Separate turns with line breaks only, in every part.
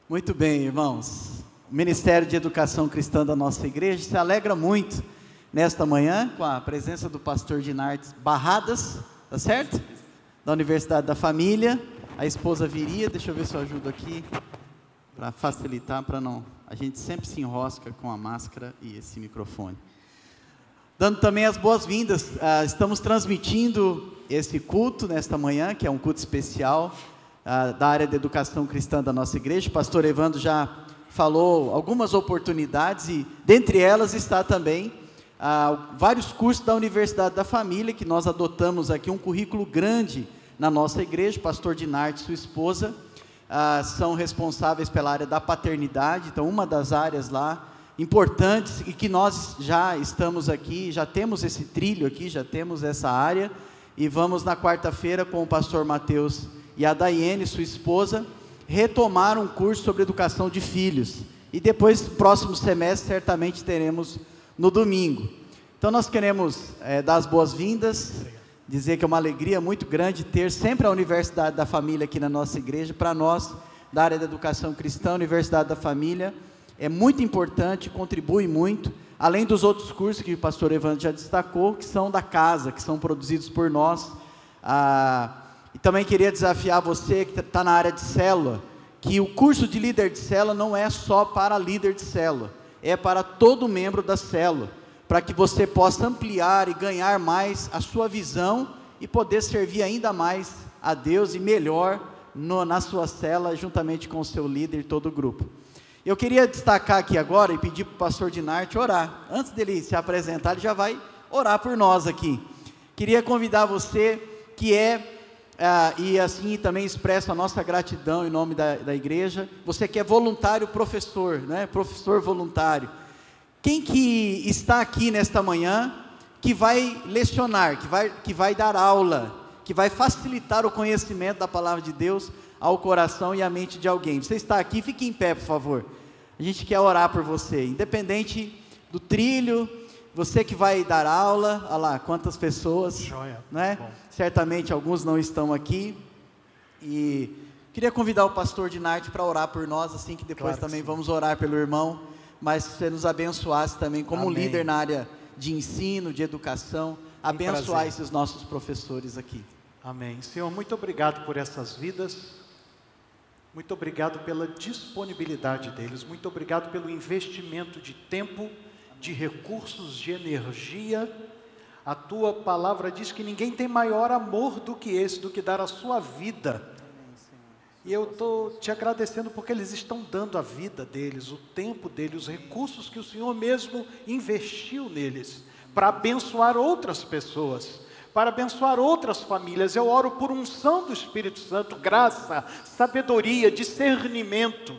Muito bem, irmãos. O Ministério de Educação Cristã da nossa igreja se alegra muito nesta manhã com a presença do pastor Dinartes Barradas, tá certo? Da Universidade da Família. A esposa viria, deixa eu ver se eu ajudo aqui para facilitar, para não... A gente sempre se enrosca com a máscara e esse microfone. Dando também as boas-vindas, estamos transmitindo esse culto nesta manhã, que é um culto especial da área da educação cristã da nossa igreja. O pastor Evandro já falou algumas oportunidades e dentre elas está também vários cursos da Universidade da Família, que nós adotamos aqui um currículo grande na nossa igreja. O pastor Dinartes e sua esposa são responsáveis pela área da paternidade, então uma das áreas lá importantes e que nós já estamos aqui, já temos esse trilho aqui, já temos essa área, e vamos na quarta-feira com o pastor Mateus e a Daiane, sua esposa, retomar um curso sobre educação de filhos, e depois, próximo semestre, certamente teremos no domingo. Então nós queremos dar as boas-vindas, dizer que é uma alegria muito grande ter sempre a Universidade da Família aqui na nossa igreja. Para nós, da área da educação cristã, a Universidade da Família é muito importante, contribui muito, além dos outros cursos que o pastor Evandro já destacou, que são da casa, que são produzidos por nós. E também queria desafiar você que está na área de célula, que o curso de líder de célula não é só para líder de célula, é para todo membro da célula, para que você possa ampliar e ganhar mais a sua visão e poder servir ainda mais a Deus e melhor na sua célula, juntamente com o seu líder e todo o grupo. Eu queria destacar aqui agora e pedir para o pastor Dinartes orar. Antes dele se apresentar, ele já vai orar por nós aqui. Queria convidar você que e assim também expresso a nossa gratidão em nome da igreja, você que é voluntário professor, né? Professor voluntário. Quem que está aqui nesta manhã, que vai lecionar, que vai dar aula, que vai facilitar o conhecimento da palavra de Deus ao coração e à mente de alguém? Você está aqui, fique em pé, por favor. A gente quer orar por você, independente do trilho, você que vai dar aula, olha lá, quantas pessoas,
Joia,
né?
bom.
Certamente alguns não estão aqui, e queria convidar o pastor Dinartes para orar por nós, assim que depois
Claro que
também
sim.
vamos orar pelo irmão, mas se você nos abençoasse também como
Amém.
líder na área de ensino, de educação, abençoar
prazer.
esses nossos professores aqui.
Amém. Senhor, muito obrigado por essas vidas, muito obrigado pela disponibilidade deles, muito obrigado pelo investimento de tempo, de recursos, de energia. A tua palavra diz que ninguém tem maior amor do que esse, do que dar a sua vida. E eu estou te agradecendo porque eles estão dando a vida deles, o tempo deles, os recursos que o Senhor mesmo investiu neles, para abençoar outras pessoas, para abençoar outras famílias. Eu oro por unção do Espírito Santo, graça, sabedoria, discernimento,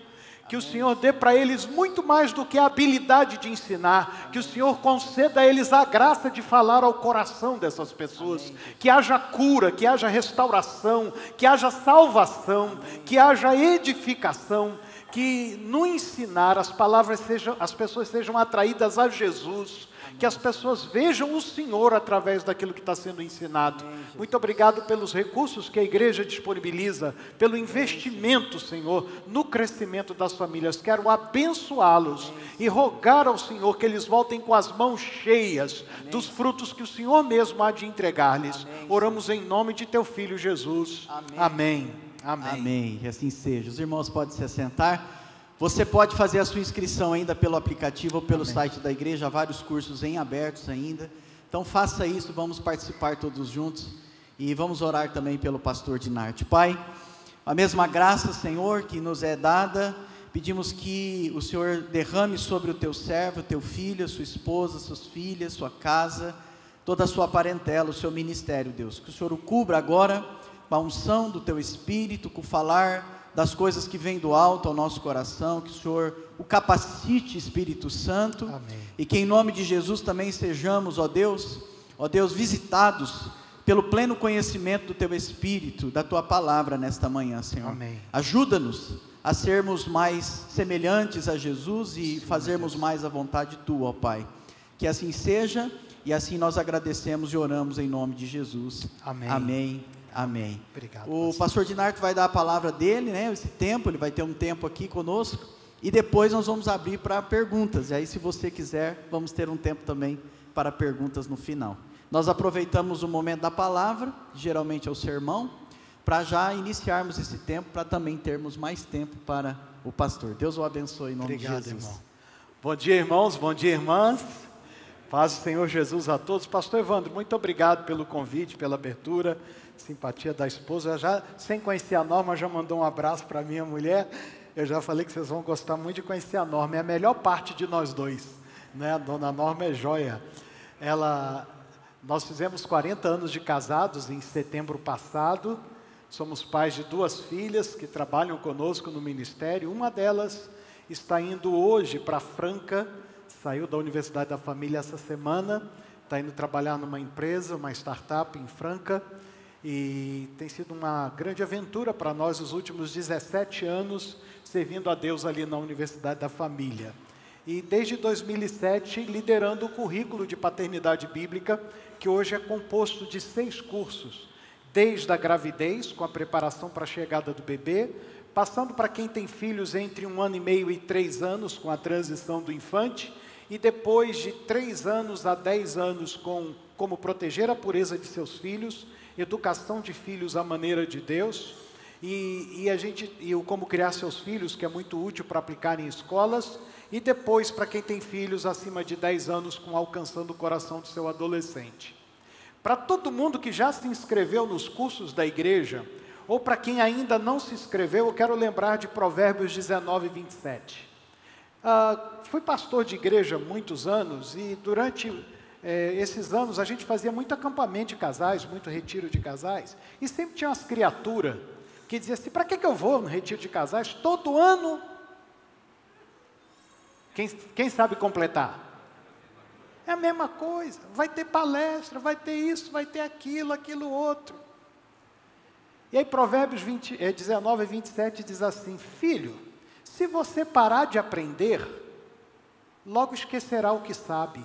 que o Senhor dê para eles muito mais do que a habilidade de ensinar, que o Senhor conceda a eles a graça de falar ao coração dessas pessoas, que haja cura, que haja restauração, que haja salvação, que haja edificação, que no ensinar as pessoas sejam atraídas a Jesus, que as pessoas vejam o Senhor através daquilo que está sendo ensinado. Muito obrigado pelos recursos que a igreja disponibiliza, pelo investimento, Senhor, no crescimento das famílias. Quero abençoá-los e rogar ao Senhor que eles voltem com as mãos cheias dos frutos que o Senhor mesmo há de entregar-lhes. Oramos em nome de teu Filho Jesus. Amém. Amém.
Amém, e assim seja. Os irmãos podem se assentar. Você pode fazer a sua inscrição ainda pelo aplicativo ou pelo site da igreja, há vários cursos em abertos ainda. Então faça isso, vamos participar todos juntos e vamos orar também pelo pastor Dinartes. Pai, a mesma graça, Senhor, que nos é dada, pedimos que o Senhor derrame sobre o teu servo, o teu filho, a sua esposa, suas filhas, sua casa, toda a sua parentela, o seu ministério, Deus. Que o Senhor o cubra agora com a unção do teu Espírito, com o falar das coisas que vêm do alto ao nosso coração, que o Senhor o capacite, Espírito Santo.
Amém.
E que em nome de Jesus também sejamos, ó Deus, visitados pelo pleno conhecimento do teu Espírito, da tua palavra nesta manhã, Senhor.
Amém.
Ajuda-nos a sermos mais semelhantes a Jesus e fazermos mais a vontade tua, ó Pai. Que assim seja, e assim nós agradecemos e oramos em nome de Jesus.
Amém.
Amém. Amém.
Obrigado.
O pastor Dinarto vai dar a palavra dele, né? Esse tempo, ele vai ter um tempo aqui conosco. E depois nós vamos abrir para perguntas. E aí, se você quiser, vamos ter um tempo também para perguntas no final. Nós aproveitamos o momento da palavra, geralmente é o sermão, para já iniciarmos esse tempo, para também termos mais tempo para o pastor. Deus o abençoe em nome de Jesus.
Irmão. Bom dia, irmãos, bom dia, irmãs. Paz do Senhor Jesus a todos. Pastor Evandro, muito obrigado pelo convite, pela abertura, simpatia da esposa. Já, sem conhecer a Norma, já mandou um abraço para minha mulher. Eu já falei que vocês vão gostar muito de conhecer a Norma. É a melhor parte de nós dois, né? A dona Norma é joia. Nós fizemos 40 anos de casados em setembro passado. Somos pais de 2 filhas que trabalham conosco no ministério. Uma delas está indo hoje para Franca, saiu da Universidade da Família essa semana, está indo trabalhar numa empresa, uma startup em Franca, e tem sido uma grande aventura para nós os últimos 17 anos, servindo a Deus ali na Universidade da Família. E desde 2007, liderando o currículo de paternidade bíblica, que hoje é composto de 6 cursos, desde a gravidez, com a preparação para a chegada do bebê, passando para quem tem filhos entre 1 ano e meio e 3 anos, com a transição do infante, e depois de 3 anos a 10 anos, como proteger a pureza de seus filhos, educação de filhos à maneira de Deus, e o como criar seus filhos, que é muito útil para aplicar em escolas, e depois para quem tem filhos acima de 10 anos, com alcançando o coração do seu adolescente. Para todo mundo que já se inscreveu nos cursos da igreja, ou para quem ainda não se inscreveu, eu quero lembrar de Provérbios 19, 27. Fui pastor de igreja há muitos anos, e durante esses anos a gente fazia muito acampamento de casais, muito retiro de casais, e sempre tinha umas criaturas que diziam assim: para que eu vou no retiro de casais todo ano? Quem sabe completar? É a mesma coisa, vai ter palestra, vai ter isso, vai ter aquilo outro. E aí Provérbios 19, 27 diz assim: filho, se você parar de aprender, logo esquecerá o que sabe.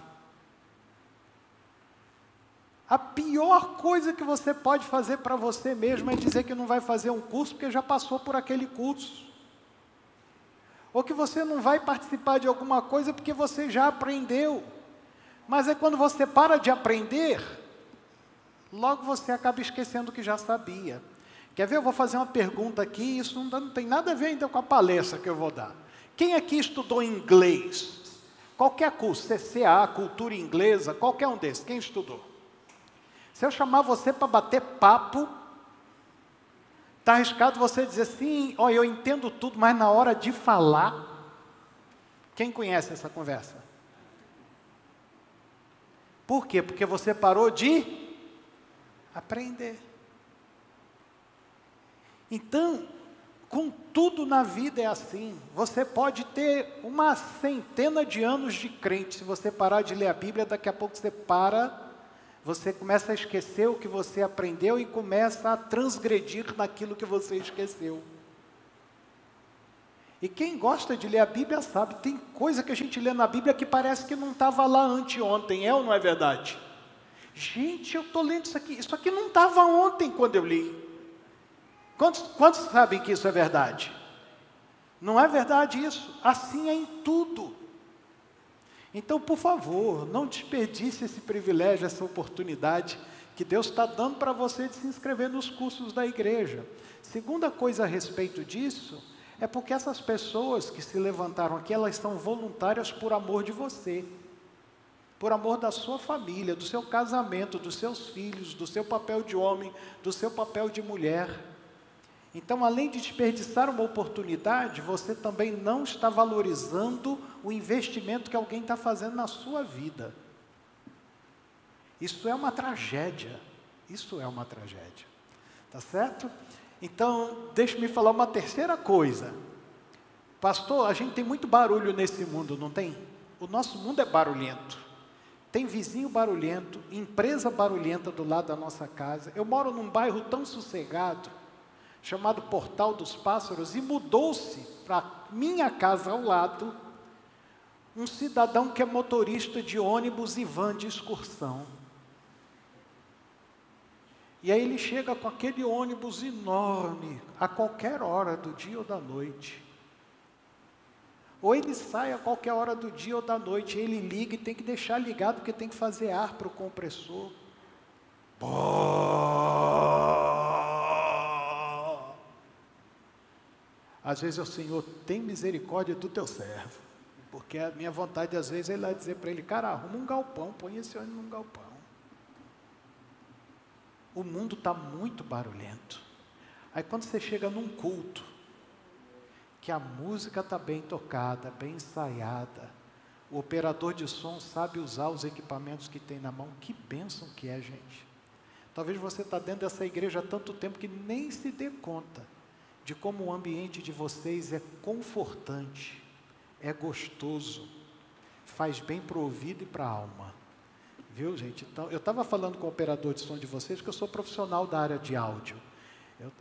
A pior coisa que você pode fazer para você mesmo é dizer que não vai fazer um curso porque já passou por aquele curso. Ou que você não vai participar de alguma coisa porque você já aprendeu. Mas é quando você para de aprender, logo você acaba esquecendo o que já sabia. Quer ver? Eu vou fazer uma pergunta aqui, isso não tem nada a ver ainda com a palestra que eu vou dar. Quem aqui estudou inglês? Qualquer curso, CCA, cultura inglesa, qualquer um desses, quem estudou? Se eu chamar você para bater papo, está arriscado você dizer assim: ó, eu entendo tudo, mas na hora de falar, quem conhece essa conversa? Por quê? Porque você parou de aprender. Então, com tudo na vida é assim. Você pode ter uma centena de anos de crente. Se você parar de ler a Bíblia, daqui a pouco você começa a esquecer o que você aprendeu e começa a transgredir naquilo que você esqueceu. E quem gosta de ler a Bíblia sabe, tem coisa que a gente lê na Bíblia que parece que não estava lá anteontem, é ou não é verdade? Gente, eu estou lendo isso aqui não estava ontem quando eu li. Quantos sabem que isso é verdade? Não é verdade isso? Assim é em tudo. Então, por favor, não desperdice esse privilégio, essa oportunidade que Deus está dando para você de se inscrever nos cursos da igreja. Segunda coisa a respeito disso, é porque essas pessoas que se levantaram aqui, elas são voluntárias por amor de você, por amor da sua família, do seu casamento, dos seus filhos, do seu papel de homem, do seu papel de mulher. Então, além de desperdiçar uma oportunidade, você também não está valorizando o investimento que alguém está fazendo na sua vida. Isso é uma tragédia. Isso é uma tragédia. Tá certo? Então, deixe-me falar uma terceira coisa. Pastor, a gente tem muito barulho nesse mundo, não tem? O nosso mundo é barulhento. Tem vizinho barulhento, empresa barulhenta do lado da nossa casa. Eu moro num bairro tão sossegado, chamado Portal dos Pássaros, e mudou-se para minha casa ao lado um cidadão que é motorista de ônibus e van de excursão. E aí ele chega com aquele ônibus enorme, a qualquer hora do dia ou da noite. Ou ele sai a qualquer hora do dia ou da noite, ele liga e tem que deixar ligado, porque tem que fazer ar para o compressor. Às vezes o Senhor tem misericórdia do teu servo, porque a minha vontade às vezes é ir lá dizer para ele, cara, arruma um galpão, põe esse ônibus num galpão. O mundo está muito barulhento. Aí quando você chega num culto, que a música está bem tocada, bem ensaiada, o operador de som sabe usar os equipamentos que tem na mão, que bênção que é, gente. Talvez você está dentro dessa igreja há tanto tempo que nem se dê conta de como o ambiente de vocês é confortante, é gostoso, faz bem para o ouvido e para a alma. Viu, gente? Então, eu estava falando com o operador de som de vocês, que eu sou profissional da área de áudio.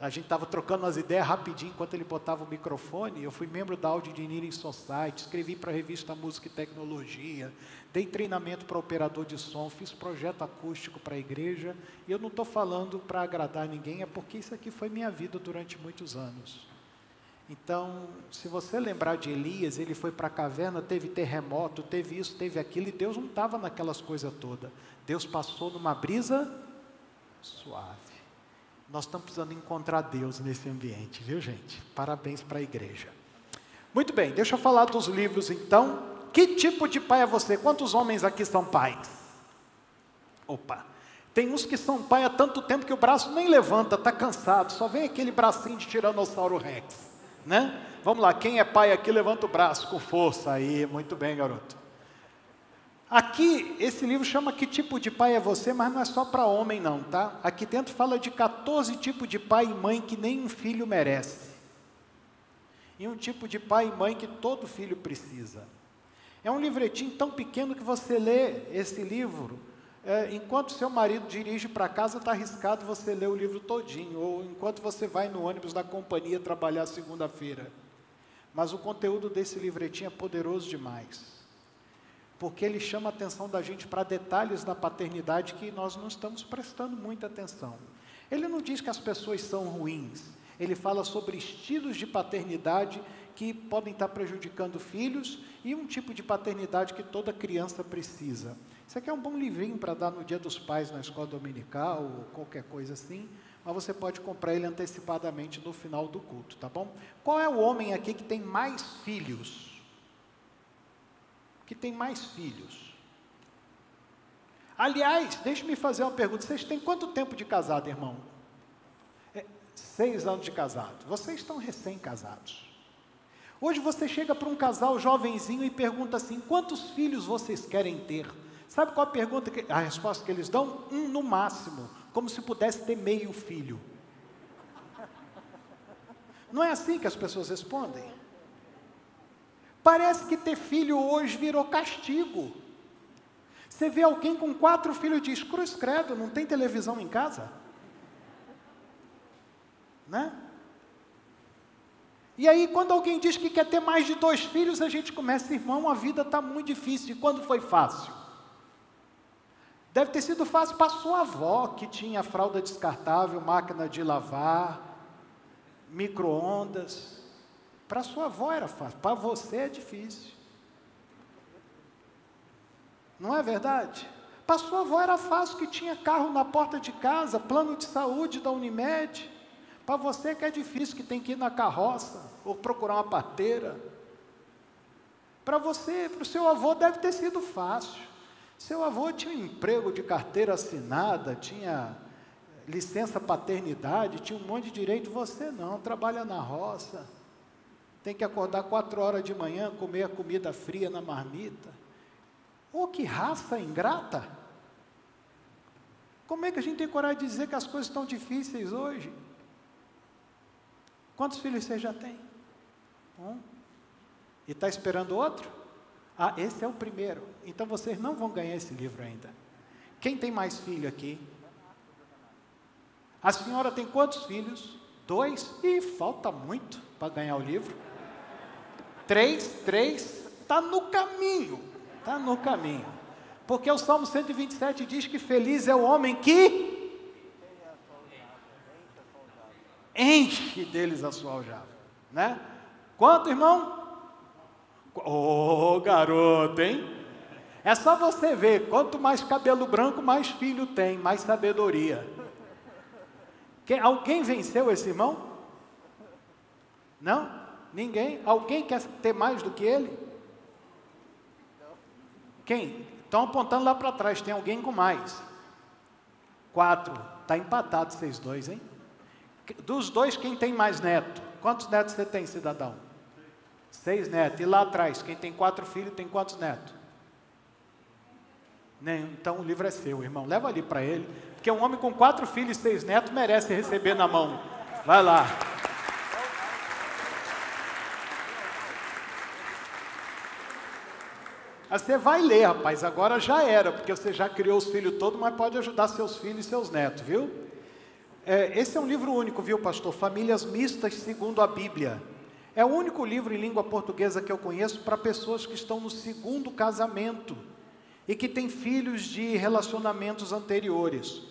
A gente estava trocando umas ideias rapidinho, enquanto ele botava o microfone. Eu fui membro da Audio Engineering Society, escrevi para a revista Música e Tecnologia, dei treinamento para operador de som, fiz projeto acústico para a igreja, e eu não estou falando para agradar ninguém, é porque isso aqui foi minha vida durante muitos anos. Então, se você lembrar de Elias, ele foi para a caverna, teve terremoto, teve isso, teve aquilo, e Deus não estava naquelas coisas todas. Deus passou numa brisa suave. Nós estamos precisando encontrar Deus nesse ambiente, viu, gente? Parabéns para a igreja. Muito bem, deixa eu falar dos livros então. Que tipo de pai é você? Quantos homens aqui são pais? Opa! Tem uns que são pai há tanto tempo que o braço nem levanta, está cansado, só vem aquele bracinho de Tiranossauro Rex. Né? Vamos lá, quem é pai aqui, levanta o braço com força aí, muito bem, garoto. Aqui, esse livro chama Que Tipo de Pai é Você, mas não é só para homem não, tá? Aqui dentro fala de 14 tipos de pai e mãe que nenhum filho merece. E um tipo de pai e mãe que todo filho precisa. É um livretinho tão pequeno que você lê esse livro, enquanto seu marido dirige para casa, está arriscado você ler o livro todinho, ou enquanto você vai no ônibus da companhia trabalhar segunda-feira. Mas o conteúdo desse livretinho é poderoso demais, porque ele chama a atenção da gente para detalhes da paternidade que nós não estamos prestando muita atenção. Ele não diz que as pessoas são ruins, ele fala sobre estilos de paternidade que podem estar prejudicando filhos e um tipo de paternidade que toda criança precisa. Isso aqui é um bom livrinho para dar no Dia dos Pais na escola dominical ou qualquer coisa assim, mas você pode comprar ele antecipadamente no final do culto, tá bom? Qual é o homem aqui que tem mais filhos? Que tem mais filhos? Aliás, deixe-me fazer uma pergunta. Vocês têm quanto tempo de casado, irmão? 6 anos de casado. Vocês estão recém-casados. Hoje você chega para um casal jovenzinho e pergunta assim, quantos filhos vocês querem ter? Sabe qual a resposta que eles dão? 1 no máximo, como se pudesse ter meio filho. Não é assim que as pessoas respondem? Parece que ter filho hoje virou castigo. Você vê alguém com 4 filhos e diz, cruz credo, não tem televisão em casa? Né? E aí, quando alguém diz que quer ter mais de 2 filhos, a gente começa, irmão, a vida está muito difícil. E quando foi fácil? Deve ter sido fácil para sua avó, que tinha fralda descartável, máquina de lavar, micro-ondas. Para sua avó era fácil, para você é difícil. Não é verdade? Para sua avó era fácil, que tinha carro na porta de casa, plano de saúde da Unimed. Para você que é difícil, que tem que ir na carroça, ou procurar uma parteira. Para você, para o seu avô deve ter sido fácil. Seu avô tinha um emprego de carteira assinada, tinha licença paternidade, tinha um monte de direito. Você não, trabalha na roça, tem que acordar 4 horas de manhã, comer a comida fria na marmita. Oh, que raça ingrata! Como é que a gente tem coragem de dizer que as coisas estão difíceis hoje? Quantos filhos você já tem? 1. E está esperando outro? Ah, esse é o primeiro. Então vocês não vão ganhar esse livro ainda. Quem tem mais filho aqui? A senhora tem quantos filhos? 2? Ih, falta muito para ganhar o livro. 3? Está no caminho. Está no caminho. Porque o Salmo 127 diz que feliz é o homem que enche deles a sua aljava, né? Quanto, irmão? Ô, garoto, hein? É só você ver, quanto mais cabelo branco, mais filho tem, mais sabedoria. Alguém venceu esse irmão? Não? Ninguém? Alguém quer ter mais do que ele? Quem? Estão apontando lá para trás, tem alguém com mais. 4, está empatado vocês dois, hein? Dos dois, quem tem mais neto? Quantos netos você tem, cidadão? 6 netos. E lá atrás, quem tem 4 filhos, tem quantos netos? Então o livro é seu, irmão. Leva ali para ele. Porque um homem com 4 filhos e 6 netos merece receber na mão. Vai lá. Você vai ler, rapaz. Agora já era, porque você já criou os filhos todos, mas pode ajudar seus filhos e seus netos, viu? Esse é um livro único, viu, pastor? Famílias Mistas segundo a Bíblia. É o único livro em língua portuguesa que eu conheço para pessoas que estão no segundo casamento e que têm filhos de relacionamentos anteriores.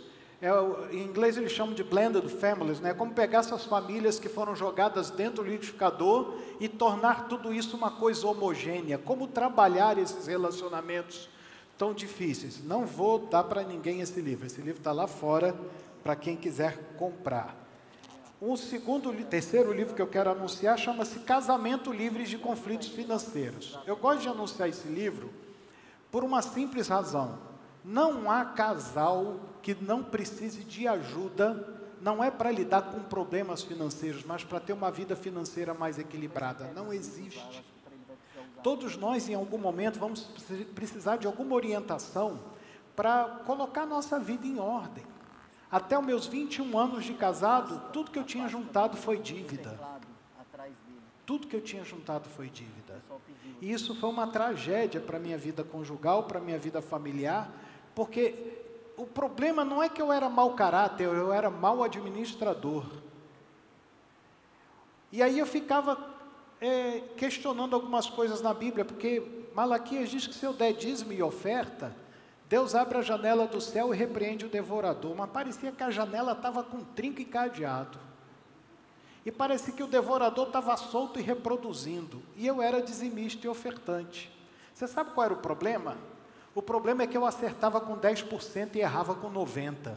Em inglês eles chamam de blended families, né? Como pegar essas famílias que foram jogadas dentro do liquidificador e tornar tudo isso uma coisa homogênea. Como trabalhar esses relacionamentos tão difíceis. Não vou dar para ninguém esse livro está lá fora para quem quiser comprar. Terceiro livro que eu quero anunciar chama-se Casamento Livre de Conflitos Financeiros. Eu gosto de anunciar esse livro por uma simples razão. Não há casal que não precise de ajuda, não é para lidar com problemas financeiros, mas para ter uma vida financeira mais equilibrada. Não existe. Todos nós, em algum momento, vamos precisar de alguma orientação para colocar nossa vida em ordem. Até os meus 21 anos de casado, tudo que eu tinha juntado foi dívida. Tudo que eu tinha juntado foi dívida. E isso foi uma tragédia para a minha vida conjugal, para a minha vida familiar, porque o problema não é que eu era mau caráter, eu era mau administrador. E aí eu ficava questionando algumas coisas na Bíblia, porque Malaquias diz que se eu der dízimo e oferta, Deus abre a janela do céu e repreende o devorador. Mas parecia que a janela estava com trinco e cadeado. E parecia que o devorador estava solto e reproduzindo. E eu era dizimista e ofertante. Você sabe qual era o problema? O problema é que eu acertava com 10% e errava com 90%.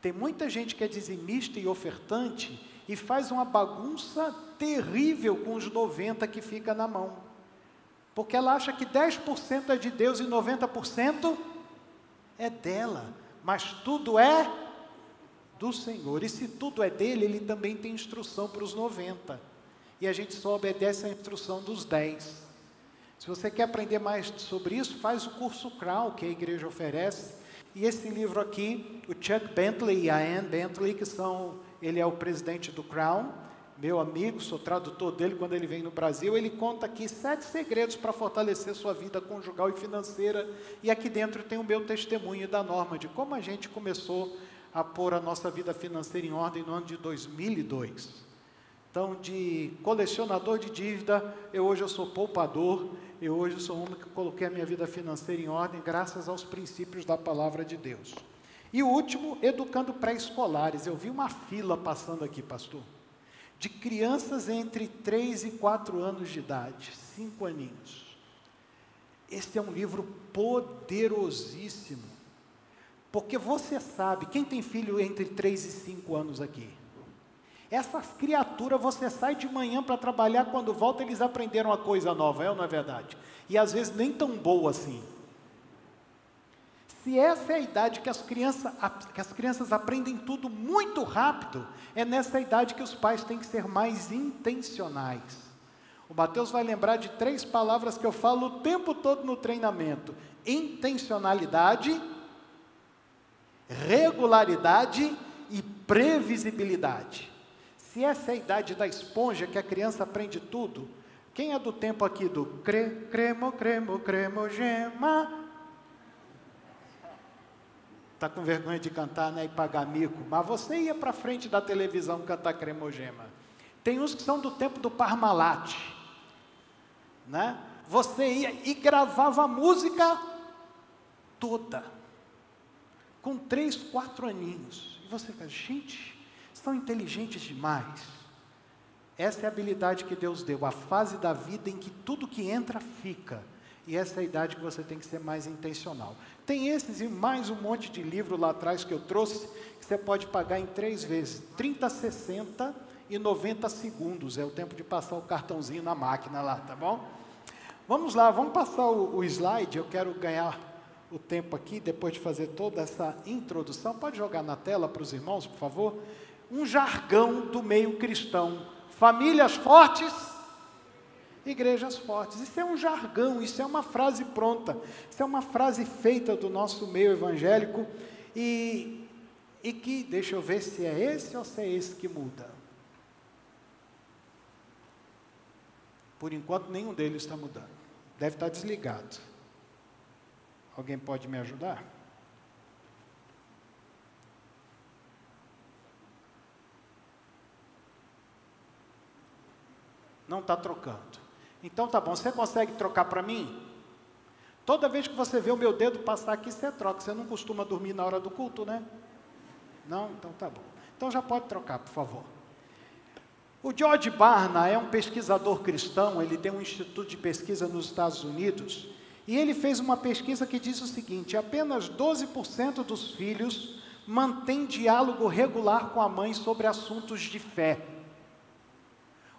Tem muita gente que é dizimista e ofertante e faz uma bagunça terrível com os 90% que fica na mão. Porque ela acha que 10% é de Deus e 90% é dela. Mas tudo é do Senhor. E se tudo é dele, ele também tem instrução para os 90%. E a gente só obedece a instrução dos 10%. Se você quer aprender mais sobre isso, faz o curso Crown, que a igreja oferece. E esse livro aqui, o Chuck Bentley e a Ann Bentley, ele é o presidente do Crown, meu amigo, sou tradutor dele quando ele vem no Brasil, ele conta aqui 7 segredos para fortalecer sua vida conjugal e financeira, e aqui dentro tem o meu testemunho da Norma, de como a gente começou a pôr a nossa vida financeira em ordem no ano de 2002. Então, de colecionador de dívida, hoje eu sou poupador, hoje eu sou um homem que coloquei a minha vida financeira em ordem, graças aos princípios da palavra de Deus. E o último, educando pré-escolares. Eu vi uma fila passando aqui, pastor, de crianças entre 3 e 4 anos de idade, 5 aninhos. Esse é um livro poderosíssimo, porque você sabe, quem tem filho entre 3 e 5 anos aqui? Essas criaturas, você sai de manhã para trabalhar, quando volta eles aprenderam uma coisa nova, ou não é verdade? E às vezes nem tão boa assim. Se essa é a idade que as crianças aprendem tudo muito rápido, é nessa idade que os pais têm que ser mais intencionais. O Mateus vai lembrar de 3 palavras que eu falo o tempo todo no treinamento: intencionalidade, regularidade e previsibilidade. Se essa é a idade da esponja, que a criança aprende tudo, quem é do tempo aqui do cremo, gema? Está com vergonha de cantar, né, e pagar mico, mas você ia para frente da televisão cantar cremogema. Tem uns que são do tempo do Parmalat, né? Você ia e gravava a música toda, com 3, 4 aninhos. Você fala, gente, são inteligentes demais. Essa é a habilidade que Deus deu, a fase da vida em que tudo que entra fica. E essa é a idade que você tem que ser mais intencional. Tem esses e mais um monte de livro lá atrás que eu trouxe, que você pode pagar em 3 vezes, 30, 60 e 90 segundos. É o tempo de passar o cartãozinho na máquina lá, tá bom? Vamos lá, vamos passar o slide. Eu quero ganhar o tempo aqui, depois de fazer toda essa introdução. Pode jogar na tela para os irmãos, por favor? Um jargão do meio cristão. Famílias fortes, igrejas fortes. Isso é um jargão, isso é uma frase pronta, isso é uma frase feita do nosso meio evangélico e que, deixa eu ver se é esse ou se é esse que muda. Por enquanto, nenhum deles está mudando. Deve estar desligado. Alguém pode me ajudar? Não está trocando. Então tá bom, você consegue trocar para mim? Toda vez que você vê o meu dedo passar aqui, você troca. Você não costuma dormir na hora do culto, né? Não? Então tá bom. Então já pode trocar, por favor. O George Barna é um pesquisador cristão, ele tem um instituto de pesquisa nos Estados Unidos, e ele fez uma pesquisa que diz o seguinte: apenas 12% dos filhos mantêm diálogo regular com a mãe sobre assuntos de fé.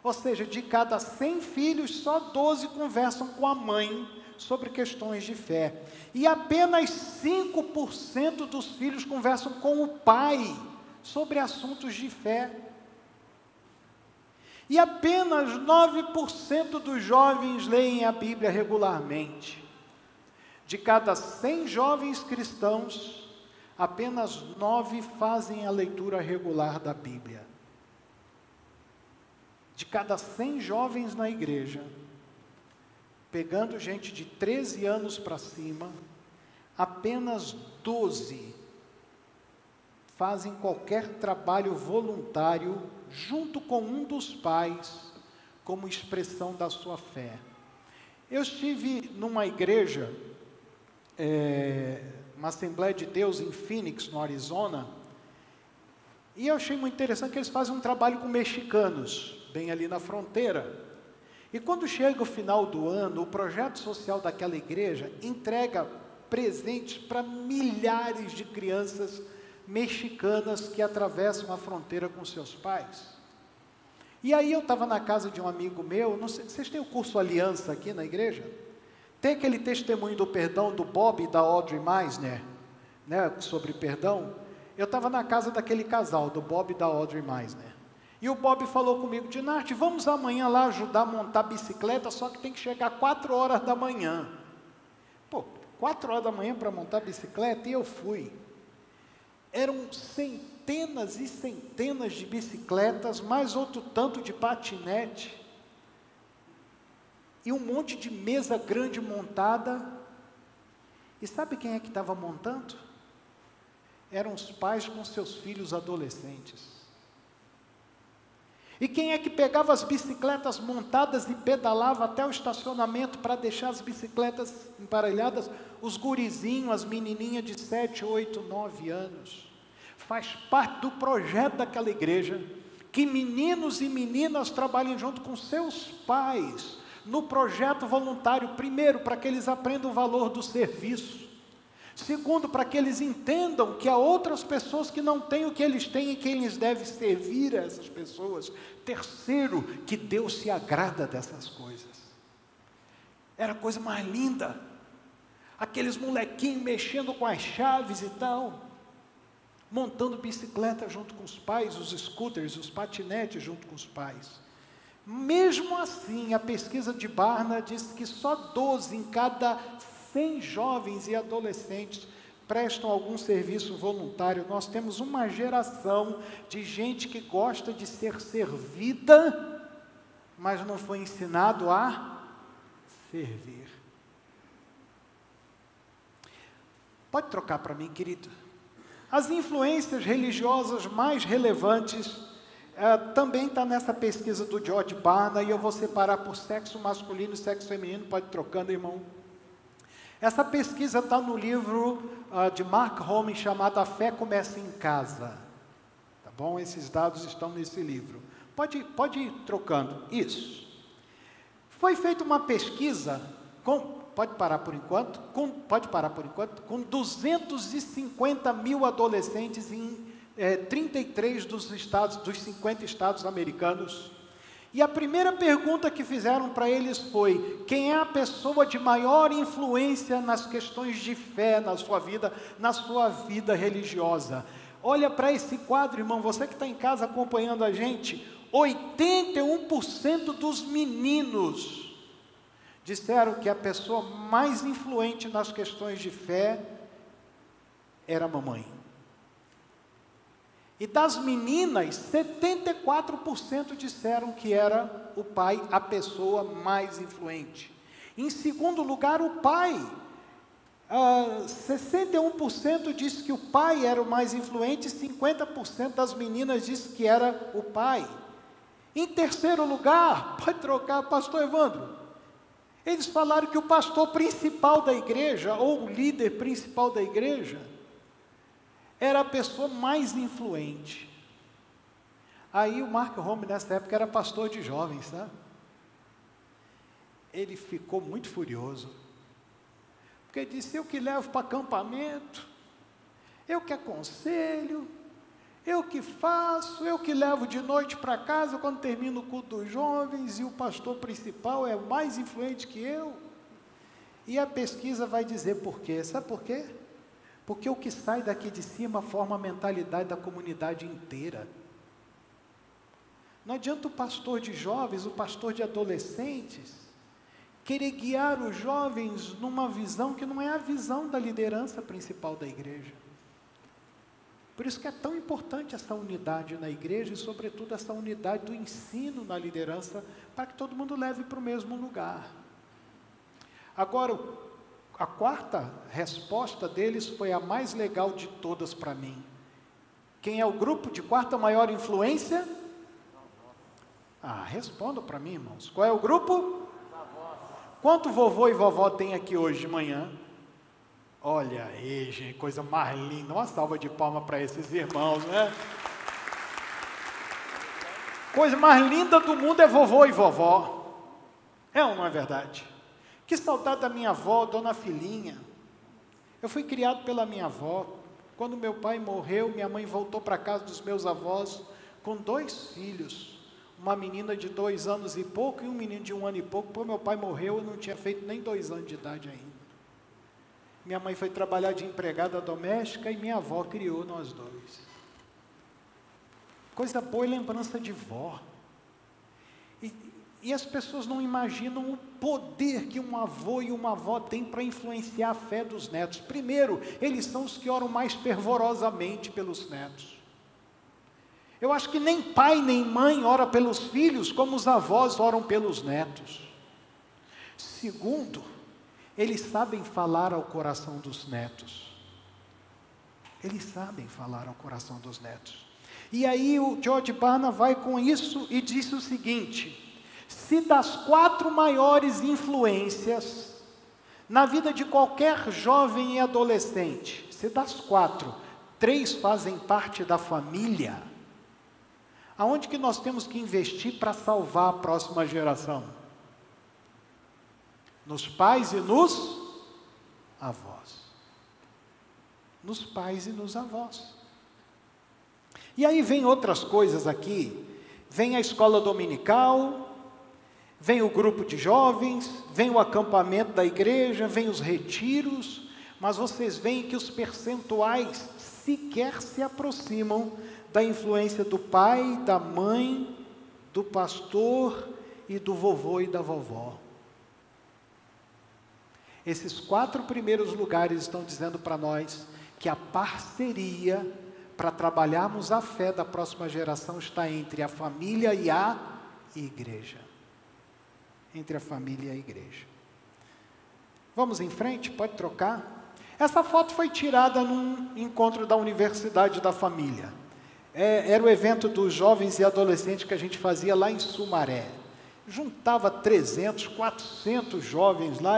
Ou seja, de cada 100 filhos, só 12 conversam com a mãe sobre questões de fé. E apenas 5% dos filhos conversam com o pai sobre assuntos de fé. E apenas 9% dos jovens leem a Bíblia regularmente. De cada 100 jovens cristãos, apenas 9 fazem a leitura regular da Bíblia. De cada 100 jovens na igreja, pegando gente de 13 anos para cima, apenas 12 fazem qualquer trabalho voluntário junto com um dos pais, como expressão da sua fé. Eu estive numa igreja, uma Assembleia de Deus em Phoenix, no Arizona, e eu achei muito interessante que eles fazem um trabalho com mexicanos, bem ali na fronteira. E quando chega o final do ano, o projeto social daquela igreja entrega presentes para milhares de crianças mexicanas que atravessam a fronteira com seus pais. E aí eu estava na casa de um amigo meu, não sei, vocês têm o curso Aliança aqui na igreja? Tem aquele testemunho do perdão do Bob e da Audrey Meisner, né, sobre perdão. Eu estava na casa daquele casal, do Bob e da Audrey Meisner. E o Bob falou comigo: Dinarte, vamos amanhã lá ajudar a montar bicicleta, só que tem que chegar 4 horas da manhã. Pô, 4 horas da manhã para montar bicicleta? E eu fui. Eram centenas e centenas de bicicletas, mais outro tanto de patinete, e um monte de mesa grande montada. E sabe quem é que estava montando? Eram os pais com seus filhos adolescentes. E quem é que pegava as bicicletas montadas e pedalava até o estacionamento para deixar as bicicletas emparelhadas? Os gurizinhos, as menininhas de 7, 8, 9 anos. Faz parte do projeto daquela igreja que meninos e meninas trabalhem junto com seus pais no projeto voluntário. Primeiro, para que eles aprendam o valor do serviço. Segundo, para que eles entendam que há outras pessoas que não têm o que eles têm e que eles devem servir a essas pessoas. Terceiro, que Deus se agrada dessas coisas. Era a coisa mais linda. Aqueles molequinhos mexendo com as chaves e tal, montando bicicleta junto com os pais, os scooters, os patinetes junto com os pais. Mesmo assim, a pesquisa de Barna diz que só 12 em cada 100 jovens e adolescentes prestam algum serviço voluntário. Nós temos uma geração de gente que gosta de ser servida, mas não foi ensinado a servir. Pode trocar para mim, querido? As influências religiosas mais relevantes também está nessa pesquisa do George Barna, e eu vou separar por sexo masculino e sexo feminino. Pode ir trocando, irmão. Essa pesquisa está no livro de Mark Holman, chamado A Fé Começa em Casa. bom? Esses dados estão nesse livro. Pode ir trocando. Isso. Foi feita uma pesquisa pode parar por enquanto, com 250 mil adolescentes em 33 dos 50 estados americanos. E a primeira pergunta que fizeram para eles foi: quem é a pessoa de maior influência nas questões de fé na sua vida religiosa? Olha para esse quadro, irmão, você que está em casa acompanhando a gente, 81% dos meninos disseram que a pessoa mais influente nas questões de fé era a mamãe. E das meninas, 74% disseram que era o pai a pessoa mais influente. Em segundo lugar, o pai. 61% disse que o pai era o mais influente, 50% das meninas disse que era o pai. Em terceiro lugar, pode trocar, pastor Evandro. Eles falaram que o pastor principal da igreja, ou o líder principal da igreja, era a pessoa mais influente. Aí o Mark Home, nessa época, era pastor de jovens, sabe? Ele ficou muito furioso, porque disse: eu que levo para acampamento, eu que aconselho, eu que faço, eu que levo de noite para casa quando termino o culto dos jovens, e o pastor principal é mais influente que eu. E a pesquisa vai dizer por quê. Sabe por quê? Porque o que sai daqui de cima forma a mentalidade da comunidade inteira. Não adianta o pastor de jovens, o pastor de adolescentes, querer guiar os jovens numa visão que não é a visão da liderança principal da igreja. Por isso que é tão importante essa unidade na igreja e, sobretudo, essa unidade do ensino na liderança, para que todo mundo leve para o mesmo lugar. Agora, a quarta resposta deles foi a mais legal de todas para mim. Quem é o grupo de quarta maior influência? Respondam para mim, irmãos. Qual é o grupo? Quanto vovô e vovó tem aqui hoje de manhã? Olha aí, gente, coisa mais linda. Uma salva de palmas para esses irmãos, né? Coisa mais linda do mundo é vovô e vovó. É ou não é verdade? Que saudade da minha avó, dona Filinha. Eu fui criado pela minha avó. Quando meu pai morreu, minha mãe voltou para a casa dos meus avós com 2 filhos. Uma menina de 2 anos e pouco e um menino de 1 ano e pouco. Quando meu pai morreu, eu não tinha feito nem 2 anos de idade ainda. Minha mãe foi trabalhar de empregada doméstica e minha avó criou nós dois. Coisa boa e lembrança de vó. E as pessoas não imaginam o poder que um avô e uma avó têm para influenciar a fé dos netos. Primeiro, eles são os que oram mais fervorosamente pelos netos. Eu acho que nem pai nem mãe ora pelos filhos como os avós oram pelos netos. Segundo, eles sabem falar ao coração dos netos. Eles sabem falar ao coração dos netos. E aí o George Barna vai com isso e disse o seguinte: se das 4 maiores influências na vida de qualquer jovem e adolescente, se das 4, 3 fazem parte da família, aonde que nós temos que investir para salvar a próxima geração? Nos pais e nos avós. Nos pais e nos avós. E aí vem outras coisas aqui. Vem a escola dominical, vem o grupo de jovens, vem o acampamento da igreja, vem os retiros, mas vocês veem que os percentuais sequer se aproximam da influência do pai, da mãe, do pastor e do vovô e da vovó. Esses 4 primeiros lugares estão dizendo para nós que a parceria para trabalharmos a fé da próxima geração está entre a família e a igreja. Entre a família e a igreja. Vamos em frente? Pode trocar? Essa foto foi tirada num encontro da Universidade da Família. Era o evento dos jovens e adolescentes que a gente fazia lá em Sumaré. Juntava 300, 400 jovens lá,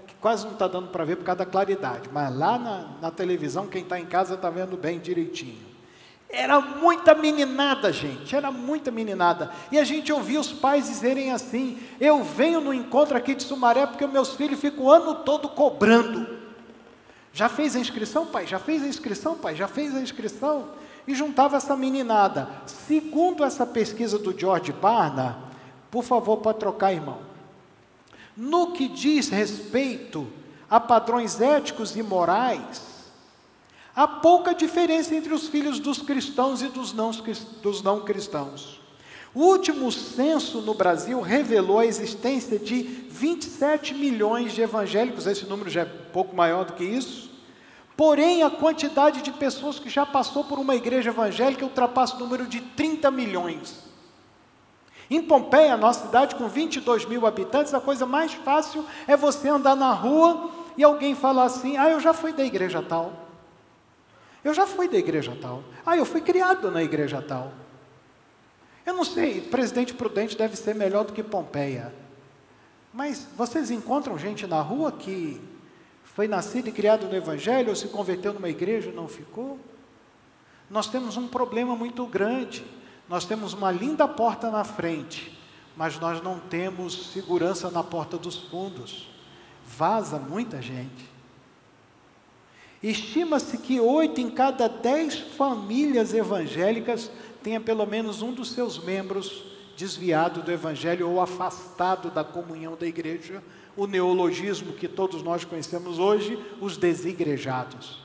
que quase não está dando para ver por causa da claridade, mas lá na televisão, quem está em casa está vendo bem direitinho. Era muita meninada, gente, era muita meninada. E a gente ouvia os pais dizerem assim: eu venho no encontro aqui de Sumaré porque meus filhos ficam o ano todo cobrando. Já fez a inscrição, pai? Já fez a inscrição, pai? Já fez a inscrição? E juntava essa meninada. Segundo essa pesquisa do George Barna, por favor, pode trocar, irmão. No que diz respeito a padrões éticos e morais, há pouca diferença entre os filhos dos cristãos e dos não cristãos. O último censo no Brasil revelou a existência de 27 milhões de evangélicos, esse número já é pouco maior do que isso, porém a quantidade de pessoas que já passou por uma igreja evangélica ultrapassa o número de 30 milhões. Em Pompeia, nossa cidade com 22 mil habitantes, a coisa mais fácil é você andar na rua e alguém falar assim: eu já fui da igreja tal. Eu já fui da igreja tal. Eu fui criado na igreja tal. Eu não sei, Presidente Prudente deve ser melhor do que Pompeia. Mas vocês encontram gente na rua que foi nascido e criado no Evangelho, ou se converteu numa igreja e não ficou? Nós temos um problema muito grande. Nós temos uma linda porta na frente, mas nós não temos segurança na porta dos fundos. Vaza muita gente. Estima-se que 8 em cada 10 famílias evangélicas tenha pelo menos um dos seus membros desviado do Evangelho ou afastado da comunhão da igreja, o neologismo que todos nós conhecemos hoje, os desigrejados.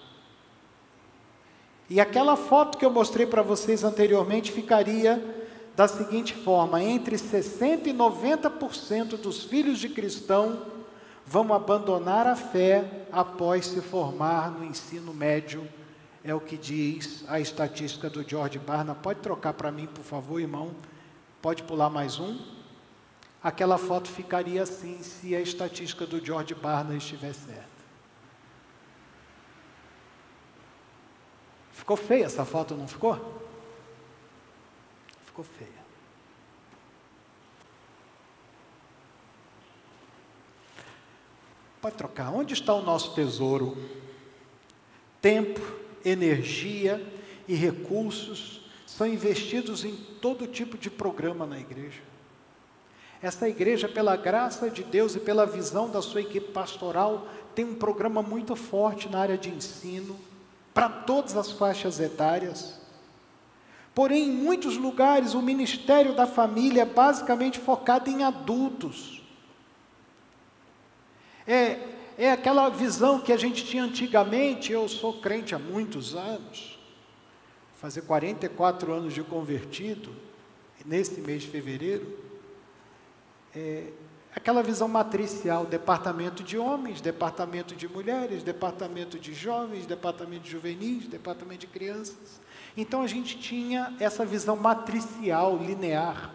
E aquela foto que eu mostrei para vocês anteriormente ficaria da seguinte forma: entre 60% e 90% dos filhos de cristão vão abandonar a fé após se formar no ensino médio, é o que diz a estatística do George Barna. Pode trocar para mim, por favor, irmão? Pode pular mais um? Aquela foto ficaria assim, se a estatística do George Barna estiver certa. Ficou feia essa foto, não ficou? Ficou feia. Pode trocar. Onde está o nosso tesouro? Tempo, energia e recursos são investidos em todo tipo de programa na igreja. Essa igreja, pela graça de Deus e pela visão da sua equipe pastoral, tem um programa muito forte na área de ensino, para todas as faixas etárias. Porém, em muitos lugares, o ministério da família é basicamente focado em adultos. É aquela visão que a gente tinha antigamente. Eu sou crente há muitos anos, vou fazer 44 anos de convertido, nesse mês de fevereiro. Aquela visão matricial: departamento de homens, departamento de mulheres, departamento de jovens, departamento de juvenis, departamento de crianças. Então a gente tinha essa visão matricial, linear,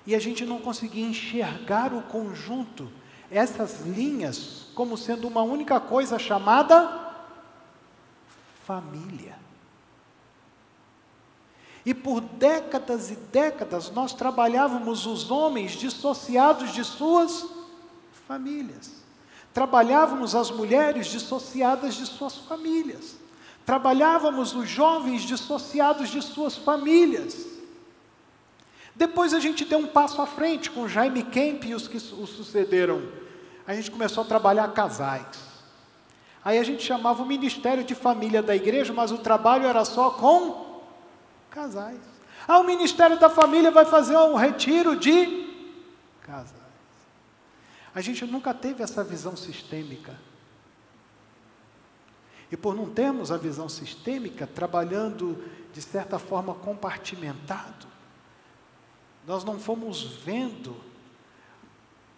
e a gente não conseguia enxergar o conjunto, essas linhas, como sendo uma única coisa chamada família. E por décadas e décadas nós trabalhávamos os homens dissociados de suas famílias. Trabalhávamos as mulheres dissociadas de suas famílias. Trabalhávamos os jovens dissociados de suas famílias. Depois a gente deu um passo à frente com Jaime Kemp e os que o sucederam. A gente começou a trabalhar casais. Aí a gente chamava o Ministério de Família da igreja, mas o trabalho era só com casais. O Ministério da Família vai fazer um retiro de casais. A gente nunca teve essa visão sistêmica. E por não termos a visão sistêmica, trabalhando de certa forma compartimentado, nós não fomos vendo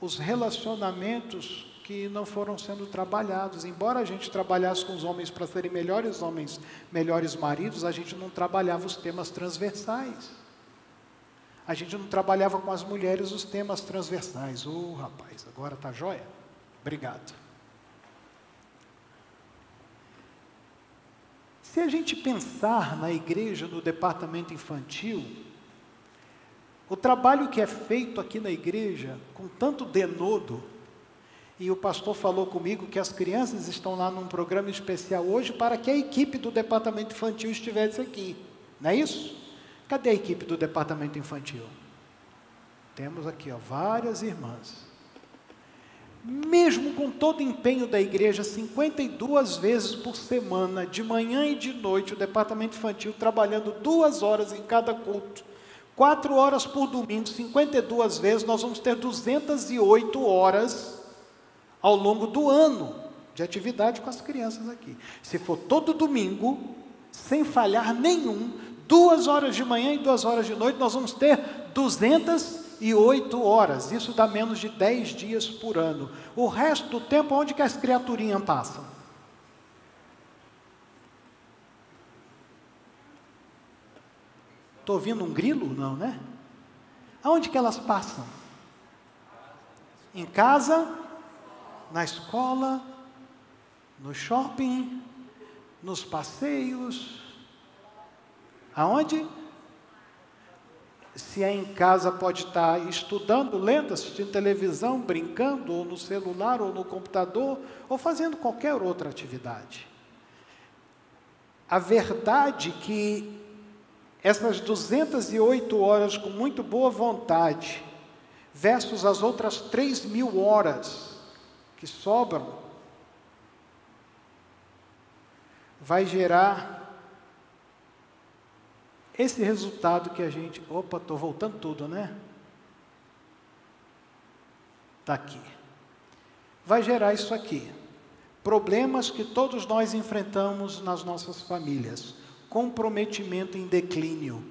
os relacionamentos que não foram sendo trabalhados. Embora a gente trabalhasse com os homens para serem melhores homens, melhores maridos, a gente não trabalhava os temas transversais. A gente não trabalhava com as mulheres os temas transversais. Rapaz, agora tá jóia? Obrigado. Se a gente pensar na igreja, no departamento infantil, o trabalho que é feito aqui na igreja, com tanto denodo, E o pastor falou comigo que as crianças estão lá num programa especial hoje para que a equipe do departamento infantil estivesse aqui. Não é isso? Cadê a equipe do departamento infantil? Temos aqui, ó, várias irmãs. Mesmo com todo o empenho da igreja, 52 vezes por semana, de manhã e de noite, o departamento infantil trabalhando 2 horas em cada culto, 4 horas por domingo, 52 vezes, nós vamos ter 208 horas ao longo do ano de atividade com as crianças aqui. Se for todo domingo, sem falhar nenhum, 2 horas de manhã e 2 horas de noite, nós vamos ter 208 horas. Isso dá menos de 10 dias por ano. O resto do tempo, onde que as criaturinhas passam? Estou ouvindo um grilo? Não, né? Aonde que elas passam? Em casa, na escola, no shopping, nos passeios. Aonde? Se é em casa, pode estar estudando, lendo, assistindo televisão, brincando, ou no celular, ou no computador, ou fazendo qualquer outra atividade. A verdade é que essas 208 horas com muito boa vontade, versus as outras 3.000 horas que sobram, vai gerar esse resultado que a gente... Opa, estou voltando tudo, né? Está aqui. Vai gerar isso aqui. Problemas que todos nós enfrentamos nas nossas famílias. Comprometimento em declínio.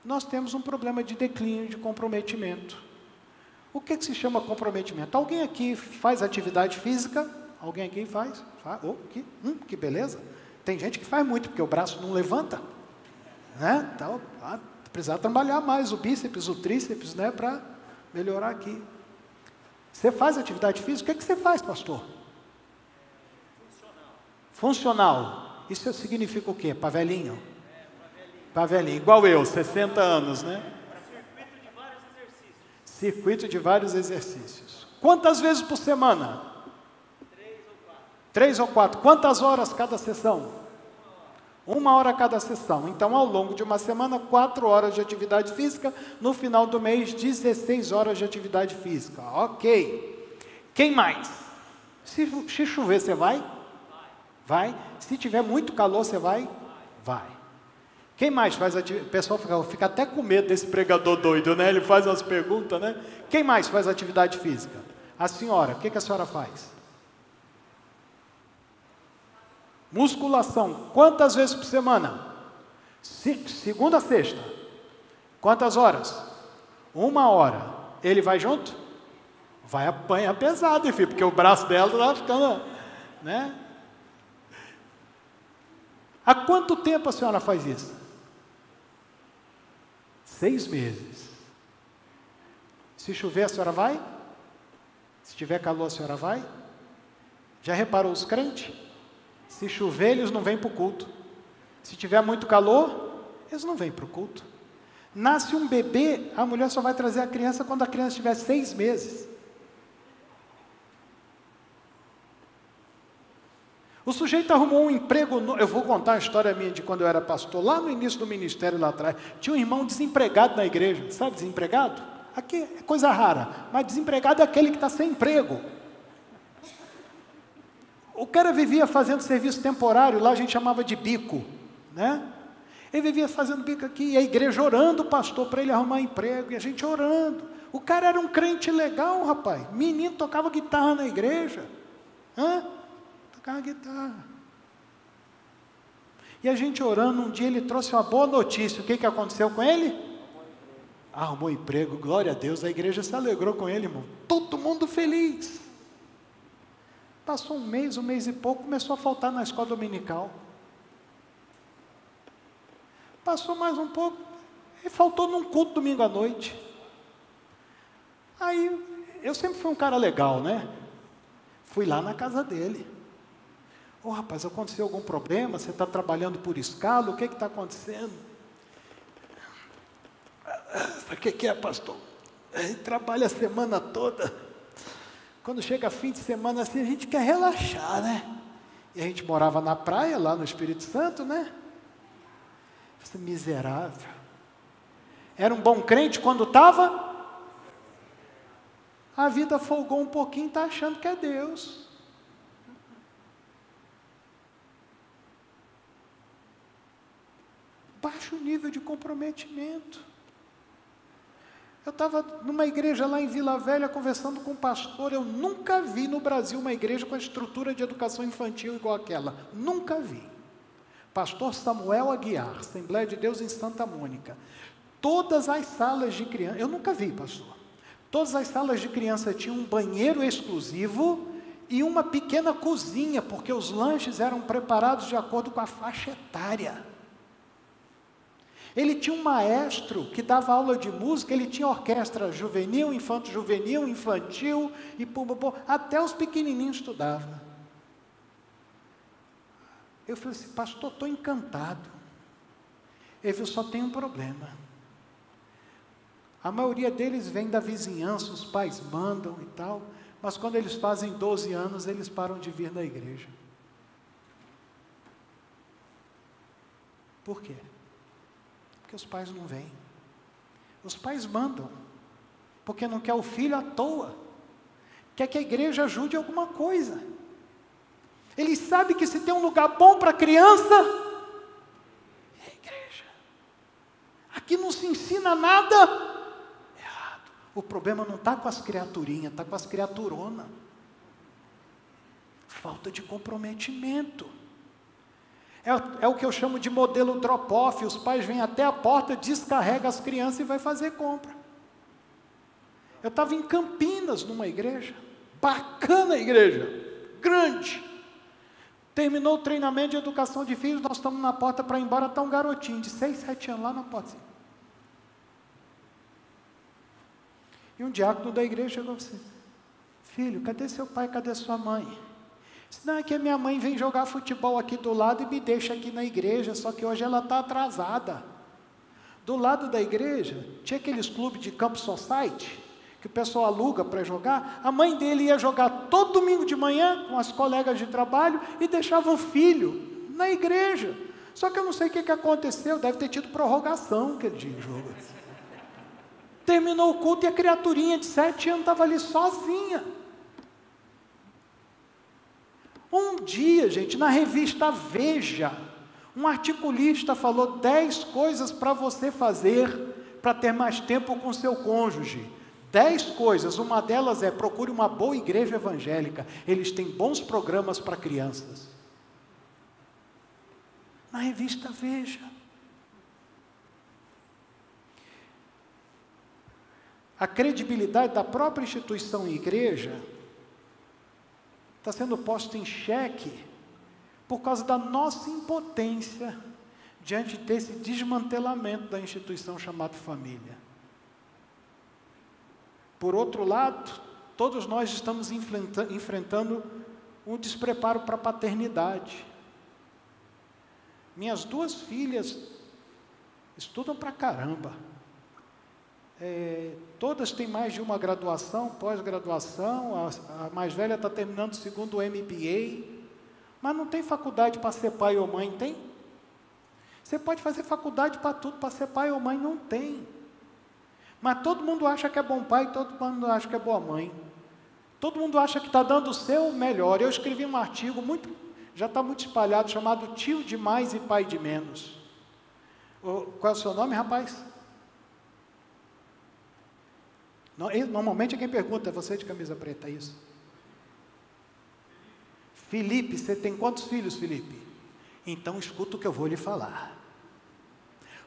Nós temos um problema de declínio, de comprometimento. O que se chama comprometimento? Alguém aqui faz atividade física? Alguém aqui faz? Oh, que beleza. Tem gente que faz muito, porque o braço não levanta. Né? Então, precisa trabalhar mais o bíceps, o tríceps, né, para melhorar aqui. Você faz atividade física? O que você faz, pastor? Funcional. Isso significa o quê? Para velhinho? Para velhinho. Igual eu, 60 anos, né?
Circuito de vários exercícios.
Circuito de vários exercícios. Quantas vezes por semana? 3 ou 4. Quantas horas cada sessão? 1 hora cada sessão. Então, ao longo de uma semana, 4 horas de atividade física. No final do mês, 16 horas de atividade física. Ok. Quem mais? Se chover, você vai? Vai. Se tiver muito calor, você vai? Vai. Quem mais faz atividade? O pessoal fica até com medo desse pregador doido, né? Ele faz umas perguntas, né? Quem mais faz atividade física? A senhora. O que a senhora faz? Musculação. Quantas vezes por semana? Segunda a sexta. Quantas horas? 1 hora. Ele vai junto? Vai apanhar pesado, filho, porque o braço dela está ficando, né? Há quanto tempo a senhora faz isso? 6 meses. Se chover, a senhora vai? Se tiver calor, a senhora vai? Já reparou os crentes? Se chover, eles não vêm para o culto. Se tiver muito calor, eles não vêm para o culto. Nasce um bebê, a mulher só vai trazer a criança quando a criança tiver 6 meses. O sujeito arrumou um emprego, eu vou contar a história minha de quando eu era pastor, lá no início do ministério, lá atrás, tinha um irmão desempregado na igreja, sabe desempregado? Aqui é coisa rara, mas desempregado é aquele que está sem emprego. O cara vivia fazendo serviço temporário, lá a gente chamava de bico, né? Ele vivia fazendo bico aqui, e a igreja orando o pastor para ele arrumar emprego, e a gente orando. O cara era um crente legal, rapaz, menino tocava guitarra na igreja, tocava guitarra. E a gente orando, um dia ele trouxe uma boa notícia. O que aconteceu com ele? Arrumou emprego, glória a Deus. A igreja se alegrou com ele, irmão. Todo mundo feliz. Passou um mês e pouco, começou a faltar na escola dominical. Passou mais um pouco, e faltou num culto domingo à noite. Aí, eu sempre fui um cara legal, né? Fui lá na casa dele. Ô rapaz, aconteceu algum problema? Você está trabalhando por escala? O que está acontecendo? O que é, pastor? Ele trabalha a semana toda. Quando chega fim de semana assim, a gente quer relaxar, né? E a gente morava na praia, lá no Espírito Santo, né? Você miserável. Era um bom crente quando estava? A vida folgou um pouquinho, está achando que é Deus. Baixo nível de comprometimento. Eu estava numa igreja lá em Vila Velha conversando com um pastor. Eu nunca vi no Brasil uma igreja com a estrutura de educação infantil igual aquela. Nunca vi. Pastor Samuel Aguiar, Assembleia de Deus em Santa Mônica. Todas as salas de criança, eu nunca vi, pastor. Todas as salas de criança tinham um banheiro exclusivo e uma pequena cozinha, porque os lanches eram preparados de acordo com a faixa etária. Ele tinha um maestro que dava aula de música, ele tinha orquestra juvenil, infanto-juvenil, infantil, e até os pequenininhos estudavam. Eu falei assim, pastor, estou encantado. Ele falou, só tem um problema. A maioria deles vem da vizinhança, os pais mandam e tal, mas quando eles fazem 12 anos, eles param de vir na igreja. Por quê? Porque os pais não vêm. Os pais mandam, porque não quer o filho à toa, quer que a igreja ajude alguma coisa. Eles sabem que se tem um lugar bom para a criança, é a igreja. Aqui não se ensina nada errado. O problema não está com as criaturinhas, está com as criaturonas. Falta de comprometimento. É o que eu chamo de modelo drop-off. Os pais vêm até a porta, descarregam as crianças e vai fazer compra. Eu estava em Campinas, numa igreja, bacana a igreja, grande. Terminou o treinamento de educação de filhos, nós estamos na porta para ir embora, está um garotinho de 6, 7 anos lá na porta. E um diácono da igreja chegou assim, filho, cadê seu pai, cadê sua mãe? Não, é que a minha mãe vem jogar futebol aqui do lado e me deixa aqui na igreja, só que hoje ela está atrasada. Do lado da igreja, tinha aqueles clubes de campo society, que o pessoal aluga para jogar. A mãe dele ia jogar todo domingo de manhã com as colegas de trabalho e deixava o filho na igreja. Só que eu não sei o que aconteceu, deve ter tido prorrogação aquele dia de jogo. Terminou o culto e a criaturinha de 7 anos estava ali sozinha. Um dia, gente, na revista Veja, um articulista falou 10 coisas para você fazer para ter mais tempo com seu cônjuge. 10 coisas, uma delas é procure uma boa igreja evangélica. Eles têm bons programas para crianças. Na revista Veja. A credibilidade da própria instituição igreja está sendo posto em xeque por causa da nossa impotência diante desse desmantelamento da instituição chamada família. Por outro lado, todos nós estamos enfrentando um despreparo para a paternidade. Minhas 2 filhas estudam pra caramba. Todas têm mais de uma graduação, pós-graduação, a mais velha está terminando o 2º MBA, mas não tem faculdade para ser pai ou mãe, tem? Você pode fazer faculdade para tudo, para ser pai ou mãe, não tem. Mas todo mundo acha que é bom pai, todo mundo acha que é boa mãe. Todo mundo acha que está dando o seu melhor. Eu escrevi um artigo, já está muito espalhado, chamado Tio de Mais e Pai de Menos. Qual é o seu nome, rapaz? Normalmente é quem pergunta, é você de camisa preta, é isso? Felipe, você tem quantos filhos, Felipe? Então escuta o que eu vou lhe falar.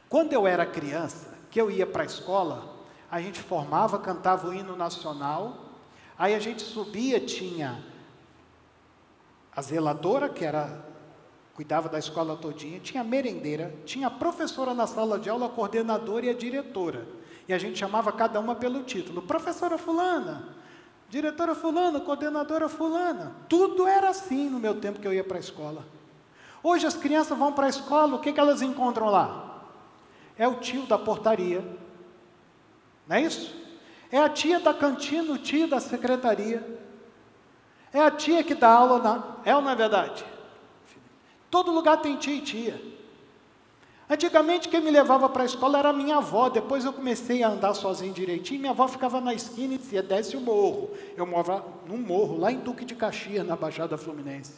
Quando eu era criança, que eu ia para a escola, a gente formava, cantava o hino nacional, aí a gente subia, tinha a zeladora, que cuidava da escola todinha, tinha a merendeira, tinha a professora na sala de aula, a coordenadora e a diretora. E a gente chamava cada uma pelo título. Professora fulana, diretora fulana, coordenadora fulana. Tudo era assim no meu tempo que eu ia para a escola. Hoje as crianças vão para a escola, o que elas encontram lá? É o tio da portaria. Não é isso? É a tia da cantina, o tio da secretaria. É a tia que dá aula, é ou não é verdade? Todo lugar tem tia e tia. Antigamente quem me levava para a escola era a minha avó, depois eu comecei a andar sozinho direitinho, minha avó ficava na esquina e dizia, desce o morro. Eu morava num morro, lá em Duque de Caxias, na Baixada Fluminense.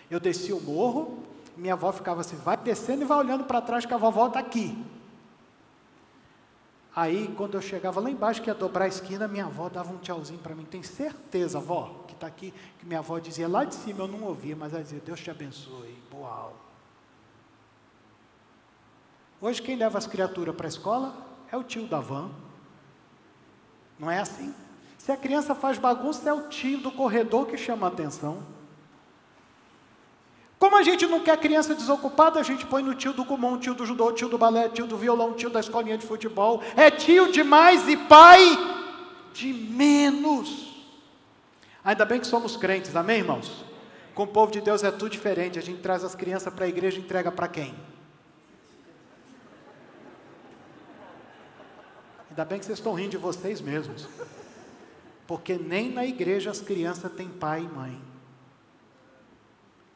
Eu desci o morro, minha avó ficava assim, vai descendo e vai olhando para trás que a vovó está aqui. Aí, quando eu chegava lá embaixo, que ia dobrar a esquina, minha avó dava um tchauzinho para mim. Tem certeza, vó, que está aqui? Que minha avó dizia, lá de cima eu não ouvia, mas ela dizia, Deus te abençoe, boa aula. Hoje quem leva as criaturas para a escola é o tio da van. Não é assim? Se a criança faz bagunça, é o tio do corredor que chama a atenção. Como a gente não quer criança desocupada, a gente põe no tio do Kumon, tio do judô, tio do balé, tio do violão, tio da escolinha de futebol. É tio demais e pai de menos. Ainda bem que somos crentes, amém, irmãos? Com o povo de Deus é tudo diferente. A gente traz as crianças para a igreja e entrega para quem? Ainda bem que vocês estão rindo de vocês mesmos. Porque nem na igreja as crianças têm pai e mãe.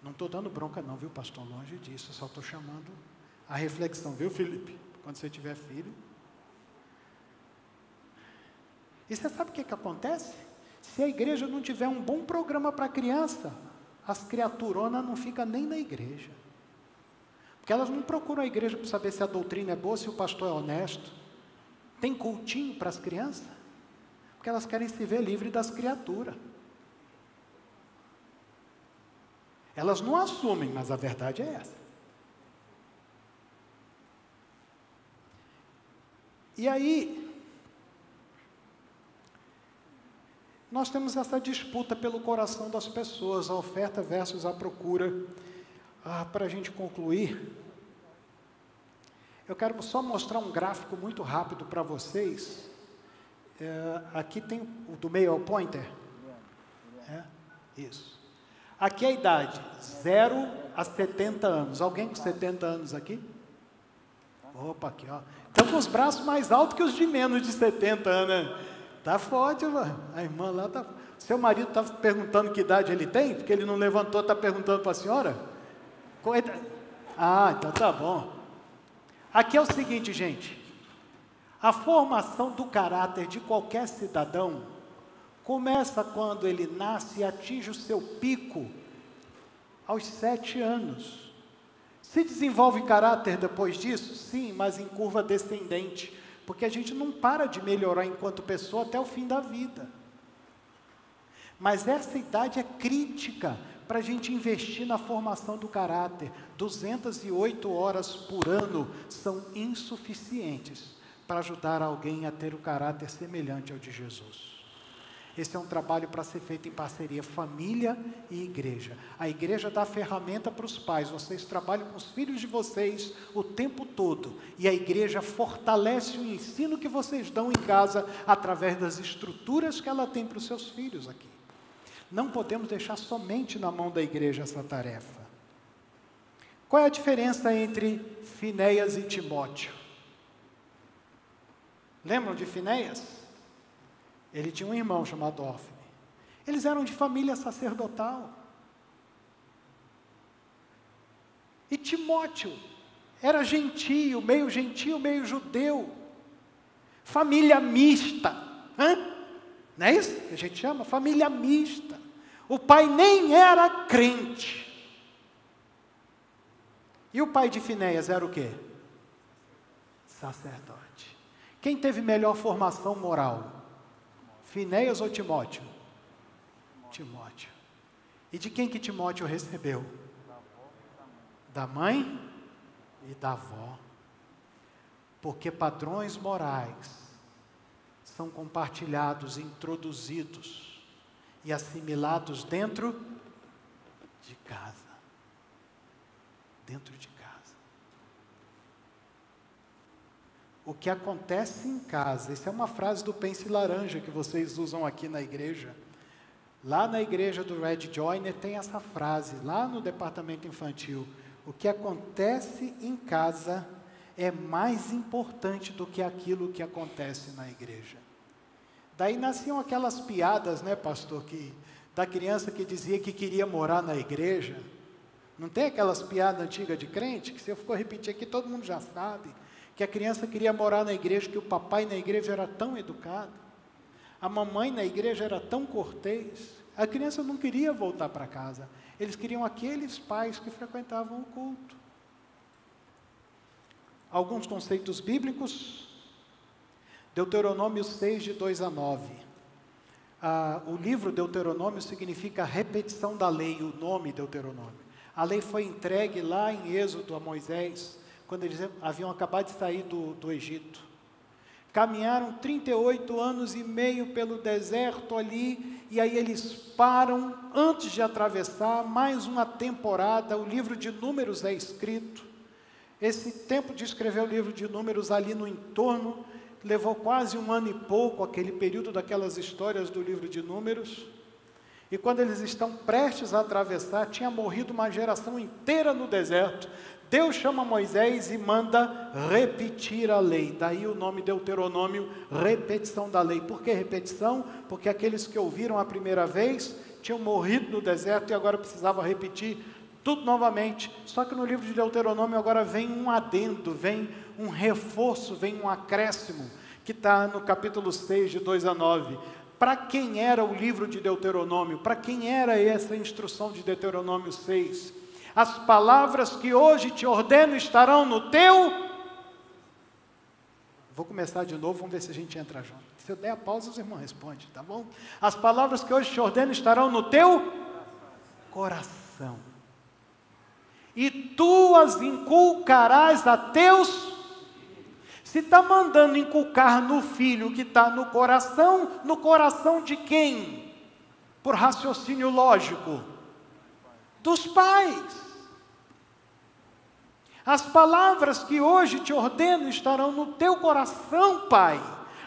Não estou dando bronca não, viu, pastor? Longe disso, eu só estou chamando a reflexão, viu, Felipe? Quando você tiver filho. E você sabe o que acontece? Se a igreja não tiver um bom programa para a criança, as criaturonas não ficam nem na igreja. Porque elas não procuram a igreja para saber se a doutrina é boa, se o pastor é honesto. Tem cultinho para as crianças? Porque elas querem se ver livres das criaturas. Elas não assumem, mas a verdade é essa. E aí, nós temos essa disputa pelo coração das pessoas, a oferta versus a procura. Para a gente concluir, eu quero só mostrar um gráfico muito rápido para vocês. Aqui tem o do meio, é o pointer. Isso. Aqui é a idade, 0 a 70 anos. Alguém com 70 anos aqui? Opa, aqui, ó. Estão com os braços mais altos que os de menos de 70 anos. Tá forte, mano. A irmã lá tá... Seu marido está perguntando que idade ele tem? Porque ele não levantou, está perguntando para a senhora? Então tá bom. Aqui é o seguinte, gente. A formação do caráter de qualquer cidadão começa quando ele nasce e atinge o seu pico aos 7 anos. Se desenvolve caráter depois disso? Sim, mas em curva descendente, porque a gente não para de melhorar enquanto pessoa até o fim da vida. Mas essa idade é crítica para a gente investir na formação do caráter. 208 horas por ano são insuficientes para ajudar alguém a ter o caráter semelhante ao de Jesus. Esse é um trabalho para ser feito em parceria família e igreja. A igreja dá a ferramenta para os pais, vocês trabalham com os filhos de vocês o tempo todo. E a igreja fortalece o ensino que vocês dão em casa através das estruturas que ela tem para os seus filhos aqui. Não podemos deixar somente na mão da igreja essa tarefa. Qual é a diferença entre Finéias e Timóteo? Lembram de Finéias? Ele tinha um irmão chamado Ófine. Eles eram de família sacerdotal. E Timóteo era gentio, meio judeu. Família mista. Não é isso que a gente chama? Família mista. O pai nem era crente. E o pai de Finéias era o quê? Sacerdote. Quem teve melhor formação moral? Finéias ou Timóteo? Timóteo. E de quem que Timóteo recebeu? Da mãe e da avó. Porque padrões morais são compartilhados, introduzidos e assimilados dentro de casa. Dentro de casa. O que acontece em casa, essa é uma frase do Pense Laranja que vocês usam aqui na igreja. Lá na igreja do Red Joyner tem essa frase, lá no departamento infantil. O que acontece em casa é mais importante do que aquilo que acontece na igreja. Daí nasciam aquelas piadas, né, pastor, que da criança que dizia que queria morar na igreja? Não tem aquelas piadas antigas de crente, que se eu for repetir aqui, todo mundo já sabe, que a criança queria morar na igreja, que o papai na igreja era tão educado, a mamãe na igreja era tão cortês, a criança não queria voltar para casa, eles queriam aqueles pais que frequentavam o culto. Alguns conceitos bíblicos, Deuteronômio 6, de 2 a 9. O livro Deuteronômio significa repetição da lei, o nome Deuteronômio. A lei foi entregue lá em Êxodo a Moisés, quando eles haviam acabado de sair do Egito. Caminharam 38 anos e meio pelo deserto ali, e aí eles param antes de atravessar mais uma temporada. O livro de Números é escrito. Esse tempo de escrever o livro de Números ali no entorno, levou quase 1 ano e pouco, aquele período daquelas histórias do livro de Números. E quando eles estão prestes a atravessar, tinha morrido uma geração inteira no deserto. Deus chama Moisés e manda repetir a lei. Daí o nome Deuteronômio, repetição da lei. Por que repetição? Porque aqueles que ouviram a primeira vez tinham morrido no deserto e agora precisavam repetir tudo novamente. Só que no livro de Deuteronômio agora vem um adendo, vem um reforço, vem um acréscimo, que está no capítulo 6, de 2 a 9. Para quem era o livro de Deuteronômio? Para quem era essa instrução de Deuteronômio 6? As palavras que hoje te ordeno estarão no teu... Vou começar de novo, vamos ver se a gente entra junto. Se eu der a pausa, os irmãos respondem, tá bom? As palavras que hoje te ordeno estarão no teu coração. E tu as inculcarás a teus... Se está mandando inculcar no filho que está no coração de quem? Por raciocínio lógico, dos pais. As palavras que hoje te ordeno estarão no teu coração, pai,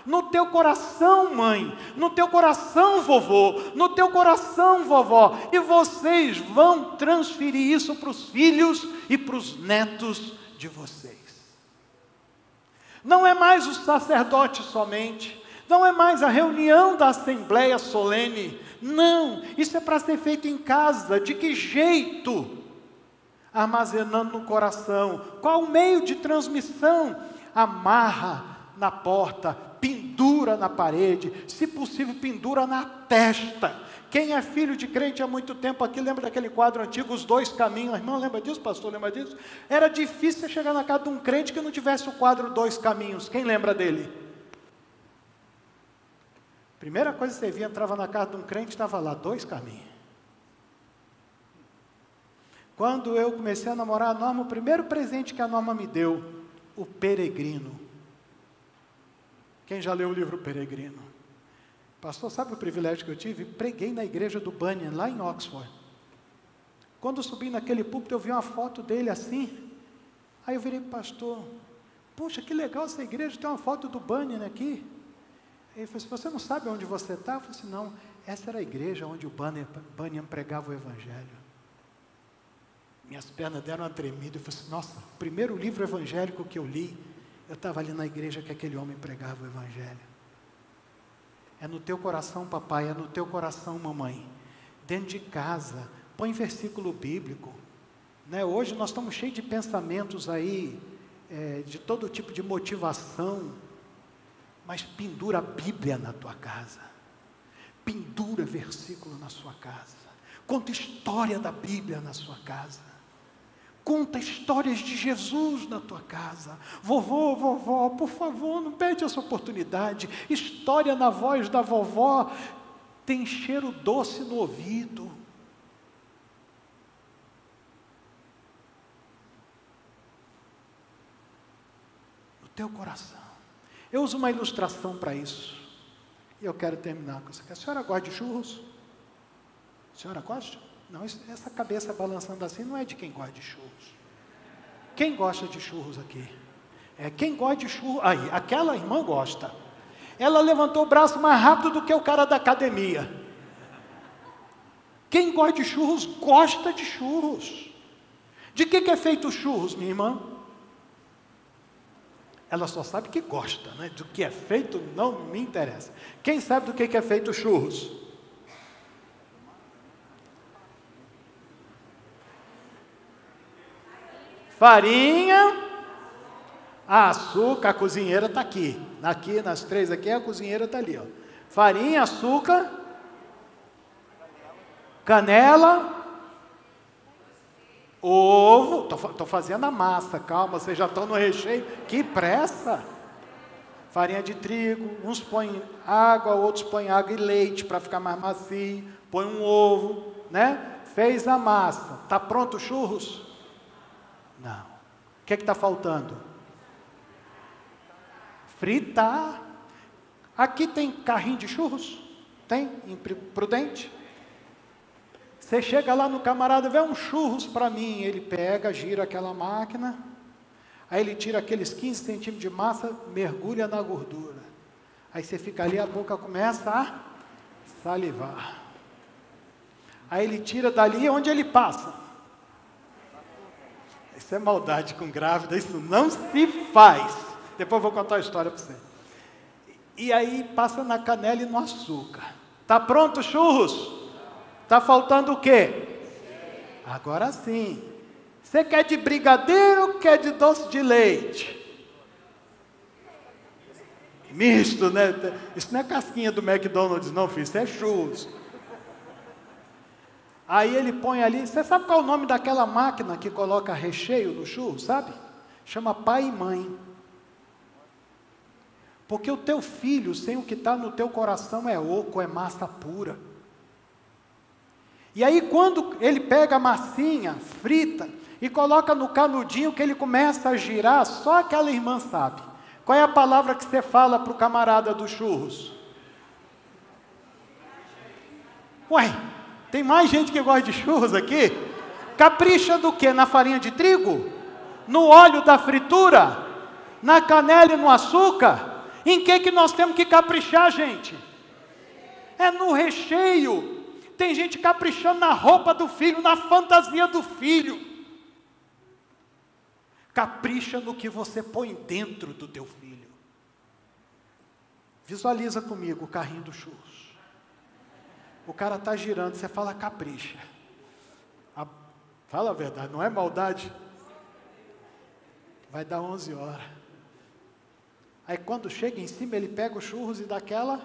no teu coração, mãe, no teu coração, vovô, no teu coração, vovó, e vocês vão transferir isso para os filhos e para os netos de vocês. Não é mais o sacerdote somente, não é mais a reunião da assembleia solene, não, isso é para ser feito em casa. De que jeito? Armazenando no coração. Qual o meio de transmissão? Amarra na porta, pendura na parede, se possível pendura na testa. Quem é filho de crente há muito tempo aqui, lembra daquele quadro antigo, Os Dois Caminhos? Irmão, lembra disso, pastor? Lembra disso? Era difícil chegar na casa de um crente que não tivesse o quadro Dois Caminhos. Quem lembra dele? Primeira coisa que você via, entrava na casa de um crente, estava lá, 2 caminhos. Quando eu comecei a namorar a Norma, o primeiro presente que a Norma me deu, o Peregrino. Quem já leu o livro Peregrino? Pastor, sabe o privilégio que eu tive? Preguei na igreja do Bunyan, lá em Oxford. Quando eu subi naquele púlpito, eu vi uma foto dele assim. Aí eu virei para o pastor, puxa, que legal essa igreja, tem uma foto do Bunyan aqui. Ele falou assim, você não sabe onde você está? Eu falei assim, não, essa era a igreja onde o Bunyan pregava o Evangelho. Minhas pernas deram uma tremida, eu falei assim, nossa, o primeiro livro evangélico que eu li, eu estava ali na igreja que aquele homem pregava o Evangelho. É no teu coração, papai, é no teu coração, mamãe. Dentro de casa, põe versículo bíblico. Né? Hoje nós estamos cheios de pensamentos aí, de todo tipo de motivação. Mas pendura a Bíblia na tua casa. Pendura versículo na sua casa. Conta história da Bíblia na sua casa. Conta histórias de Jesus na tua casa. Vovô, vovó, por favor, não perde essa oportunidade. História na voz da vovó tem cheiro doce no ouvido. No teu coração. Eu uso uma ilustração para isso. E eu quero terminar com isso aqui. A senhora gosta de churros? A senhora gosta? Não, essa cabeça balançando assim não é de quem gosta de churros. Quem gosta de churros aqui? Quem gosta de churros? Aí, aquela irmã gosta. Ela levantou o braço mais rápido do que o cara da academia. Quem gosta de churros, gosta de churros. De que é feito os churros, minha irmã? Ela só sabe que gosta, né? Do que é feito não me interessa. Quem sabe do que é feito os churros? farinha, açúcar, a cozinheira está aqui. Aqui, nas três aqui, a cozinheira está ali, ó. Farinha, açúcar, canela, ovo. Estou fazendo a massa, calma, vocês já estão no recheio. Que pressa! Farinha de trigo, uns põem água, outros põem água e leite para ficar mais macio. Põe um ovo, né? Fez a massa. Está pronto os churros? Não. O que está faltando? Fritar. Aqui tem carrinho de churros? Tem? Em Prudente? Você chega lá no camarada, vê um churros para mim. Ele pega, gira aquela máquina. Aí ele tira aqueles 15 centímetros de massa, mergulha na gordura. Aí você fica ali, a boca começa a salivar. Aí ele tira dali, onde ele passa? Isso é maldade com grávida, isso não se faz. Depois eu vou contar a história para você. E aí passa na canela e no açúcar. Tá pronto, churros? Tá faltando o quê? Agora sim. Você quer de brigadeiro ou quer de doce de leite? Misto, né? Isso não é casquinha do McDonald's não, filho, isso é churros. Aí ele põe ali, você sabe qual é o nome daquela máquina que coloca recheio no churros, sabe? Chama pai e mãe. Porque o teu filho, sem o que está no teu coração, é oco, é massa pura. E aí quando ele pega a massinha, frita, e coloca no canudinho que ele começa a girar, só aquela irmã sabe. Qual é a palavra que você fala para o camarada dos churros? Ué, tem mais gente que gosta de churros aqui? Capricha do quê? Na farinha de trigo? No óleo da fritura? Na canela e no açúcar? Em que nós temos que caprichar, gente? É no recheio. Tem gente caprichando na roupa do filho, na fantasia do filho. Capricha no que você põe dentro do teu filho. Visualiza comigo o carrinho do churros. O cara está girando, você fala capricha. Fala a verdade, não é maldade? Vai dar 11 horas. Aí quando chega em cima, ele pega os churros e dá aquela...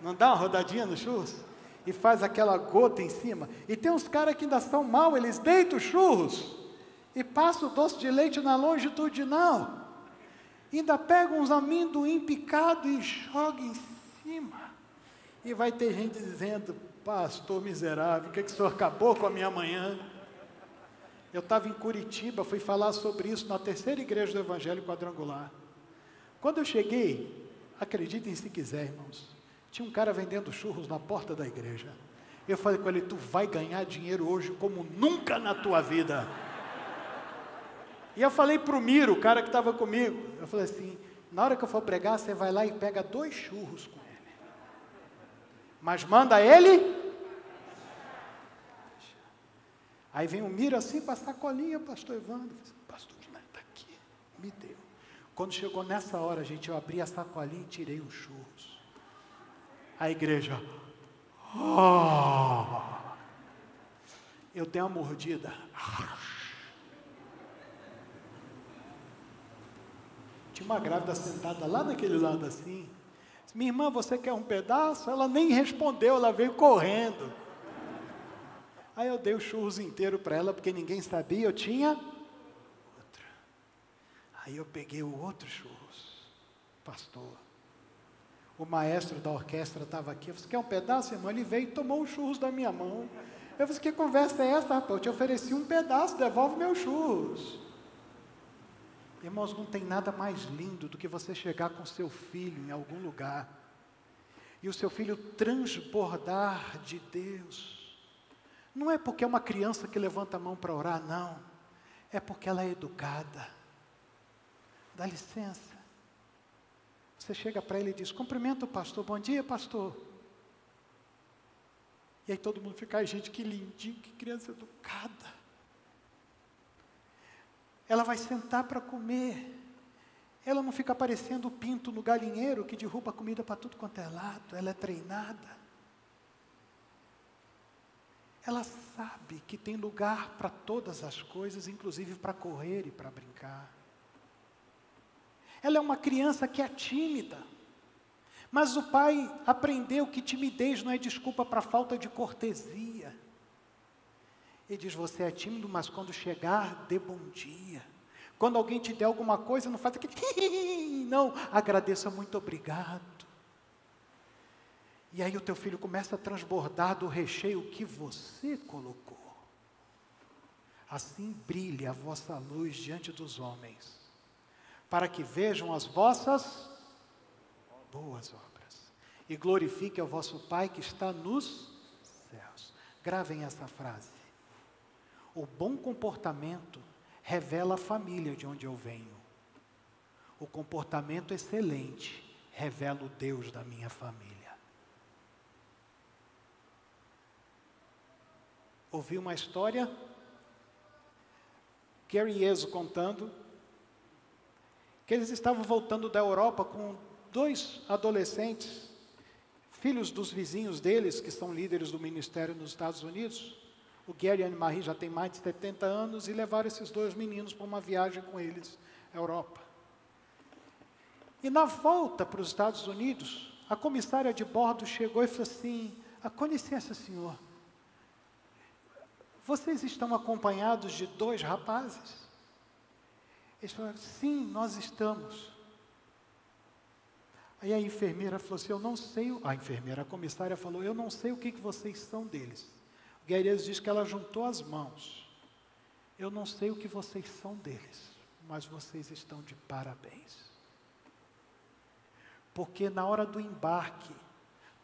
Não dá uma rodadinha no churros? E faz aquela gota em cima. E tem uns caras que ainda são mal, eles deitam os churros e passa o doce de leite na longitudinal. Ainda pega uns amendoim picado e joga em cima. E vai ter gente dizendo, pastor miserável, o que o senhor acabou com a minha manhã? Eu estava em Curitiba, fui falar sobre isso na terceira igreja do Evangelho Quadrangular. Quando eu cheguei, acreditem se quiser, irmãos, tinha um cara vendendo churros na porta da igreja. Eu falei com ele, tu vai ganhar dinheiro hoje como nunca na tua vida. E eu falei para o Miro, o cara que estava comigo, eu falei assim, na hora que eu for pregar, você vai lá e pega 2 churros com ele. Mas manda ele. Aí vem o Miro assim, com a sacolinha, pastor Evandro. Pastor, está aqui, me deu. Quando chegou nessa hora, gente, eu abri a sacolinha e tirei os churros. A igreja, eu dei uma mordida. Tinha uma grávida sentada lá naquele lado assim. Disse, minha irmã, você quer um pedaço? Ela nem respondeu, ela veio correndo. Aí eu dei o churros inteiro para ela, porque ninguém sabia, eu tinha outra. Aí eu peguei o outro churros, pastor. O maestro da orquestra estava aqui, eu falei, quer um pedaço, irmão? Ele veio e tomou os churros da minha mão. Eu falei, que conversa é essa, rapaz? Eu te ofereci um pedaço, devolve meus churros. Irmãos, não tem nada mais lindo do que você chegar com seu filho em algum lugar e o seu filho transbordar de Deus. Não é porque é uma criança que levanta a mão para orar, não. É porque ela é educada. Dá licença. Você chega para ele e diz, cumprimenta o pastor, bom dia, pastor. E aí todo mundo fica, ai gente, que lindinho, que criança educada. Ela vai sentar para comer. Ela não fica parecendo o pinto no galinheiro que derruba comida para tudo quanto é lado. Ela é treinada. Ela sabe que tem lugar para todas as coisas, inclusive para correr e para brincar. Ela é uma criança que é tímida. Mas o pai aprendeu que timidez não é desculpa para falta de cortesia. Ele diz, você é tímido, mas quando chegar, dê bom dia. Quando alguém te der alguma coisa, não faça aquele não, agradeça, muito obrigado. E aí o teu filho começa a transbordar do recheio que você colocou. Assim brilhe a vossa luz diante dos homens, para que vejam as vossas boas obras e glorifique ao vosso Pai que está nos céus. Gravem essa frase. O bom comportamento revela a família de onde eu venho. O comportamento excelente revela o Deus da minha família. Ouvi uma história, Gary Ezo contando, que eles estavam voltando da Europa com 2 adolescentes, filhos dos vizinhos deles, que são líderes do ministério nos Estados Unidos. O Gary e a Anne-Marie já têm mais de 70 anos e levaram esses 2 meninos para uma viagem com eles à Europa. E na volta para os Estados Unidos, a comissária de bordo chegou e falou assim, com licença, senhor, vocês estão acompanhados de 2 rapazes? Eles falaram, sim, nós estamos. Aí a enfermeira falou assim, eu não sei, a comissária falou, eu não sei o que vocês são deles. O Guerreiros diz que ela juntou as mãos. Eu não sei o que vocês são deles, mas vocês estão de parabéns. Porque na hora do embarque,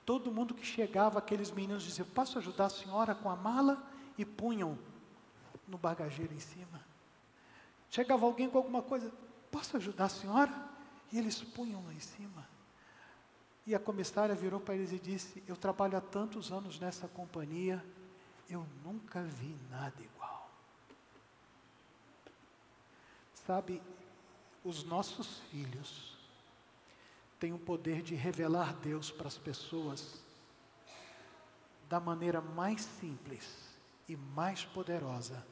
todo mundo que chegava, aqueles meninos diziam, posso ajudar a senhora com a mala? E punham no bagageiro em cima. Chegava alguém com alguma coisa, posso ajudar a senhora? E eles punham lá em cima. E a comissária virou para eles e disse, eu trabalho há tantos anos nessa companhia, eu nunca vi nada igual. Sabe, os nossos filhos têm o poder de revelar Deus para as pessoas da maneira mais simples e mais poderosa,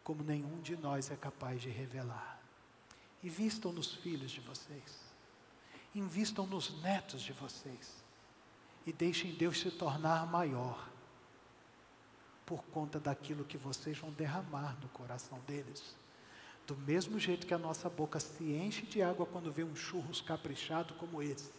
como nenhum de nós é capaz de revelar. Invistam nos filhos de vocês, invistam nos netos de vocês, e deixem Deus se tornar maior, por conta daquilo que vocês vão derramar no coração deles. Do mesmo jeito que a nossa boca se enche de água quando vê um churros caprichado como esse,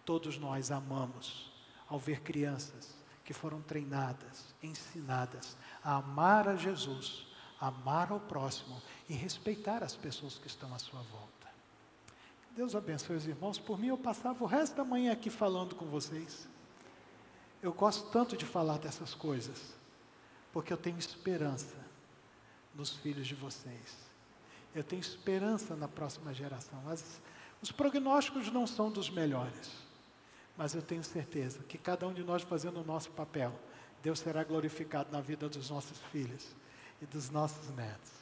todos nós amamos ao ver crianças que foram treinadas, ensinadas a amar a Jesus, amar ao próximo e respeitar as pessoas que estão à sua volta. Deus abençoe os irmãos. Por mim, eu passava o resto da manhã aqui falando com vocês. Eu gosto tanto de falar dessas coisas, porque eu tenho esperança nos filhos de vocês. Eu tenho esperança na próxima geração. Os prognósticos não são dos melhores, mas eu tenho certeza que cada um de nós fazendo o nosso papel, Deus será glorificado na vida dos nossos filhos e dos nossos netos.